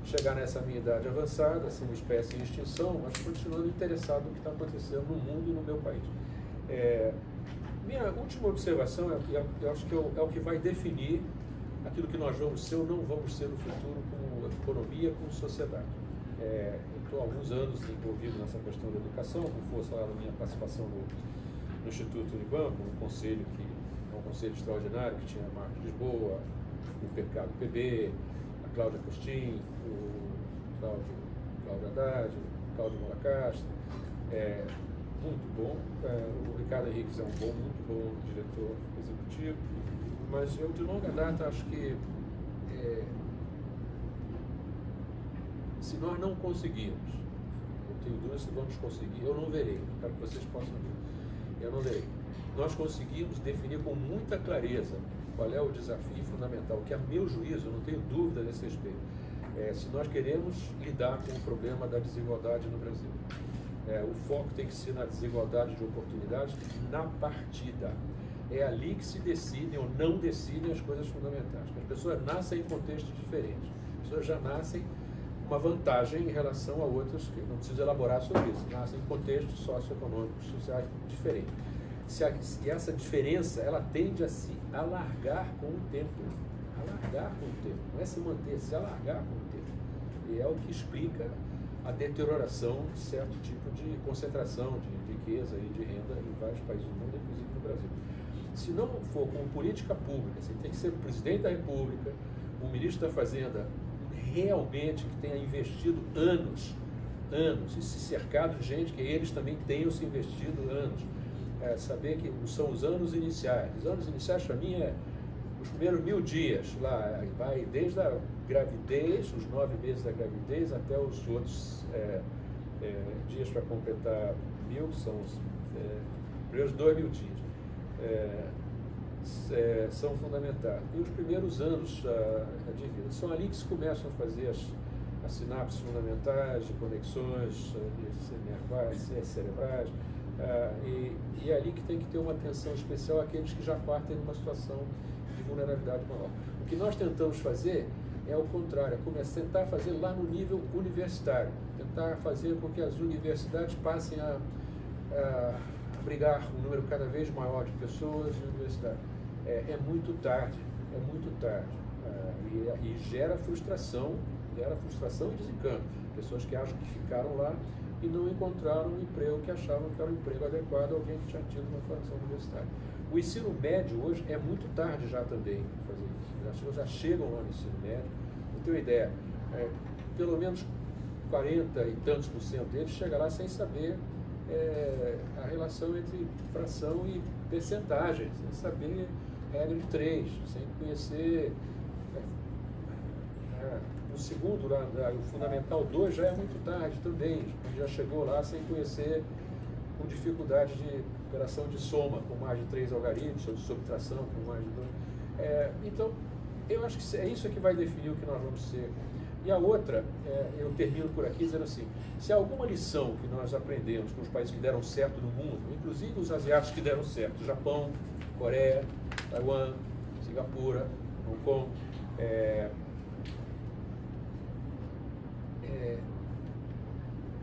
S2: chegar nessa minha idade avançada, assim, uma espécie em extinção, mas continuando interessado no que está acontecendo no mundo e no meu país. Minha última observação, eu acho que é o que vai definir aquilo que nós vamos ser ou não vamos ser no futuro como economia, como sociedade. Eu estou há alguns anos envolvido nessa questão da educação, com força lá na minha participação no Instituto Unibanco, um conselho que é um conselho extraordinário, que tinha Marcos Lisboa, o PB, a Cláudia Costin, o Cláudio Haddad, o Cláudio Malacastro, muito bom. O Ricardo Henriques é muito bom diretor executivo, mas eu de longa data acho que se nós não conseguirmos, eu tenho dúvida se vamos conseguir, eu não verei, quero que vocês possam ver. eu não lerei. Nós conseguimos definir com muita clareza qual é o desafio fundamental, que a meu juízo, eu não tenho dúvida nesse respeito, se nós queremos lidar com o problema da desigualdade no Brasil. O foco tem que ser na desigualdade de oportunidades na partida. É ali que se decidem ou não decidem as coisas fundamentais. As pessoas nascem em contextos diferentes. As pessoas já nascem com uma vantagem em relação a outras, que não preciso elaborar sobre isso. Nascem em contextos socioeconômicos, sociais diferentes. E essa diferença, ela tende a se alargar com o tempo. Alargar com o tempo. Não é se manter, se alargar com o tempo. E é o que explica a deterioração de certo tipo de concentração de riqueza e de renda em vários países do mundo, inclusive no Brasil. Se não for como política pública, assim, tem que ser o presidente da República, o ministro da Fazenda, realmente que tenha investido anos, e se cercado de gente que eles também tenham se investido anos. Saber que são os anos iniciais. Os anos iniciais, para mim, os primeiros 1000 dias, lá, vai desde a gravidez, os 9 meses da gravidez, até os outros dias para completar 1000, que são os primeiros 2000 dias. São fundamentais. E os primeiros anos de vida. São ali que se começam a fazer as sinapses fundamentais, de conexões nervais, cerebrais, e é ali que tem que ter uma atenção especial àqueles que já partem numa situação de vulnerabilidade maior. O que nós tentamos fazer é o contrário, é tentar fazer lá no nível universitário, tentar fazer com que as universidades passem a abrigar um número cada vez maior de pessoas na universidade. É muito tarde, e gera frustração e desencanto. Pessoas que acham que ficaram lá e não encontraram um emprego que achavam que era um emprego adequado a alguém que tinha tido uma formação universitária. O ensino médio hoje é muito tarde já também para fazer isso. As pessoas já chegam lá no ensino médio. Para ter uma ideia, pelo menos 40 e tantos % deles chegam lá sem saber a relação entre fração e percentagem, sem saber regra de 3, sem conhecer o segundo, o Fundamental 2 já é muito tarde também, já chegou lá sem conhecer, com dificuldade de operação de soma, com mais de 3 algarismos, ou de subtração, com mais de 2. Então, eu acho que é isso que vai definir o que nós vamos ser. E a outra, eu termino por aqui dizendo assim, se há alguma lição que nós aprendemos com os países que deram certo no mundo, inclusive os asiáticos que deram certo, Japão, Coreia, Taiwan, Singapura, Hong Kong,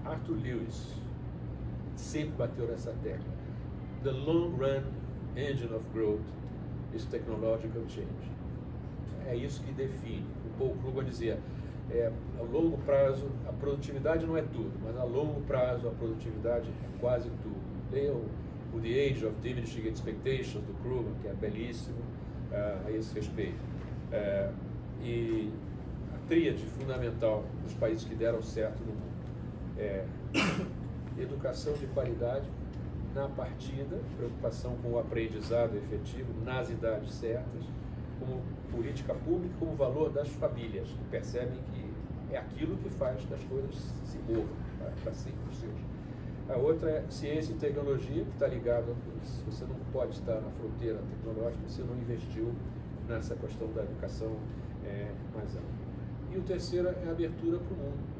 S2: Arthur Lewis sempre bateu nessa tecla. The long run engine of growth is technological change. É isso que define. O Paul Krugman dizia, a longo prazo a produtividade não é tudo, mas a longo prazo a produtividade é quase tudo. Leia o The Age of Diminishing Expectations do Krugman, que é belíssimo a esse respeito. E a tríade fundamental dos países que deram certo no mundo educação de qualidade na partida, preocupação com o aprendizado efetivo nas idades certas, como política pública, como valor das famílias, que percebem que é aquilo que faz que as coisas se movam para sempre. A outra é ciência e tecnologia, que está ligado a isso. Você não pode estar na fronteira tecnológica se não investiu nessa questão da educação mais ampla. E o terceiro é a abertura para o mundo.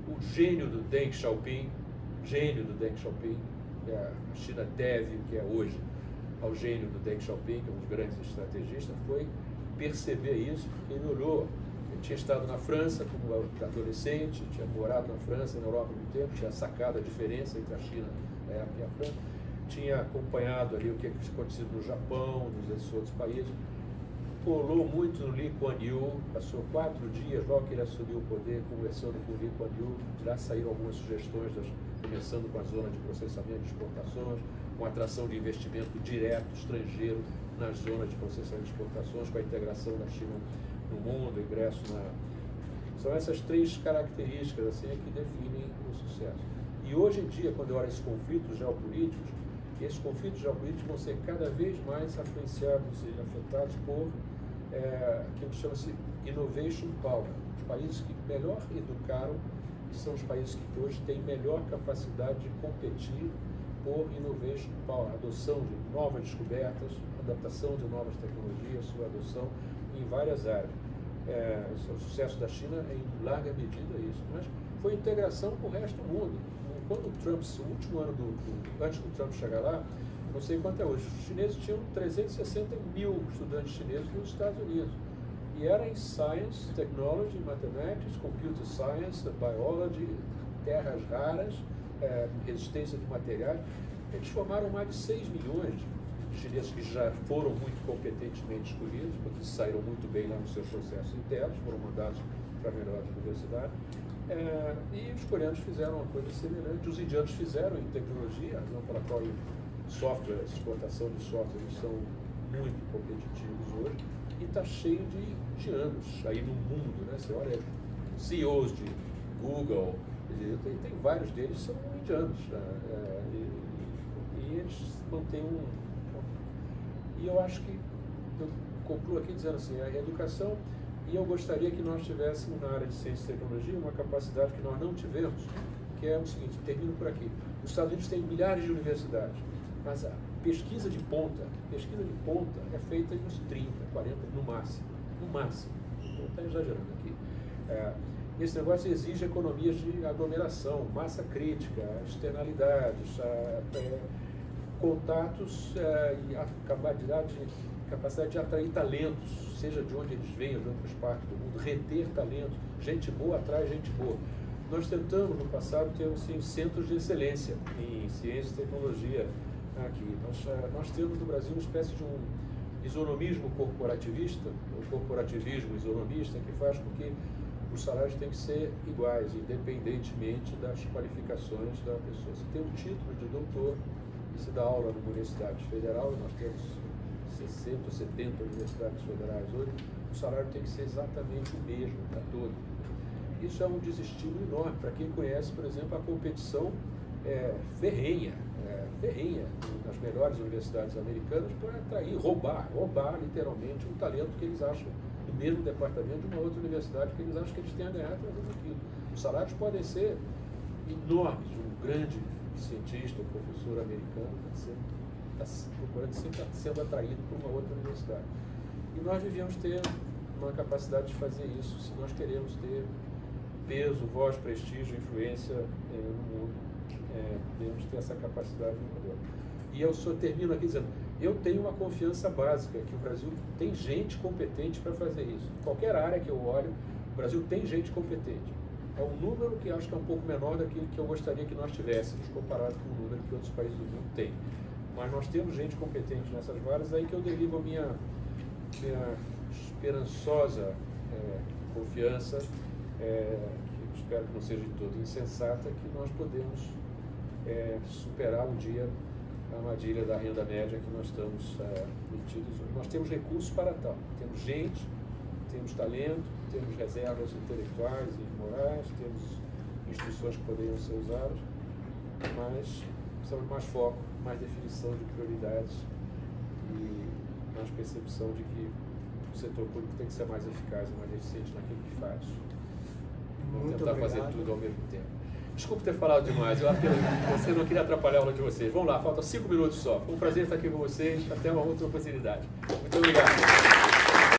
S2: O gênio do Deng Xiaoping, que a China deve, que é hoje, ao gênio do Deng Xiaoping, que é um dos grandes estrategistas, foi perceber isso, porque ele olhou, ele tinha estado na França como adolescente, tinha morado na França, na Europa há muito tempo, tinha sacado a diferença entre a China e a França, tinha acompanhado ali o que tinha acontecido no Japão, nos outros países, colou muito no Lee Kuan Yew, passou 4 dias, logo que ele assumiu o poder, conversando com o Lee Kuan Yew, de lá saíram algumas sugestões, começando com a zona de processamento de exportações, com a atração de investimento direto estrangeiro nas zonas de processamento de exportações, com a integração da China no mundo, ingresso na... São essas 3 características assim, que definem o sucesso. E hoje em dia, quando eu olho esses conflitos geopolíticos vão ser cada vez mais influenciados e afetados por aquilo que chama-se Innovation Power. Os países que melhor educaram são os países que hoje têm melhor capacidade de competir por innovation power, adoção de novas descobertas, adaptação de novas tecnologias, sua adoção em várias áreas. O sucesso da China é em larga medida isso, mas foi integração com o resto do mundo. Quando o Trump, o último ano antes do Trump chegar lá, não sei quanto é hoje, os chineses tinham 360 mil estudantes chineses nos Estados Unidos. E era em Science, Technology, Mathematics, Computer Science, Biology, terras raras, resistência de materiais. Eles formaram mais de 6 milhões de chineses que já foram muito competentemente escolhidos, porque saíram muito bem lá nos seus processos internos, foram mandados para melhores universidades. E os coreanos fizeram uma coisa semelhante, os indianos fizeram em tecnologia, a razão pela qual software, exportação de software, eles são muito competitivos hoje, e está cheio de indianos aí no mundo, né? Você olha CEOs de Google, tem vários deles que são indianos, né? E eles mantêm E eu acho que, eu concluo aqui dizendo assim, a educação, e eu gostaria que nós tivéssemos na área de ciência e tecnologia uma capacidade que nós não tivemos, que é o seguinte, termino por aqui. Os Estados Unidos têm milhares de universidades, mas a pesquisa de ponta é feita nos 30, 40, no máximo. Não estou exagerando aqui. Esse negócio exige economias de aglomeração, massa crítica, externalidades, contatos e a capacidade de atrair talentos, seja de onde eles venham, de outras partes do mundo, reter talentos, gente boa atrai gente boa. Nós tentamos no passado ter assim, centros de excelência em ciência e tecnologia aqui. Nós temos no Brasil uma espécie de um isonomismo corporativista, ou corporativismo isonomista, que faz com que os salários têm que ser iguais, independentemente das qualificações da pessoa. Se tem um título de doutor, e se dá aula numa universidade federal, e nós temos 60 ou 70 universidades federais hoje, o salário tem que ser exatamente o mesmo para todos. Isso é um desestímulo enorme para quem conhece, por exemplo, a competição ferrenha nas melhores universidades americanas para atrair, roubar literalmente um talento que eles acham do mesmo departamento de uma outra universidade que eles acham que eles têm a ganhar fazendo aquilo. Os salários podem ser enormes. Um grande cientista, um professor americano está procurando sempre sendo atraído por uma outra universidade. E nós devíamos ter uma capacidade de fazer isso se nós queremos ter peso, voz, prestígio, influência no mundo. Devemos ter essa capacidade no mundo. E eu só termino aqui dizendo, eu tenho uma confiança básica que o Brasil tem gente competente para fazer isso. Qualquer área que eu olho, o Brasil tem gente competente. É um número que acho que é um pouco menor daquilo que eu gostaria que nós tivéssemos, comparado com o número que outros países do mundo têm. Mas nós temos gente competente nessas várias, aí que eu derivo a minha esperançosa confiança, que espero que não seja de todo insensata, que nós podemos superar um dia a armadilha da renda média que nós estamos metidos hoje. Nós temos recursos para tal, temos gente, temos talento, temos reservas intelectuais e morais, temos instituições que poderiam ser usadas, mas precisamos de mais foco, mais definição de prioridades e mais percepção de que o setor público tem que ser mais eficaz e mais eficiente naquilo que faz. Não tentar fazer tudo ao mesmo tempo. Desculpe ter falado demais, você não queria atrapalhar a aula de vocês. Vamos lá, faltam 5 minutos só. Foi um prazer estar aqui com vocês, até uma outra oportunidade. Muito obrigado.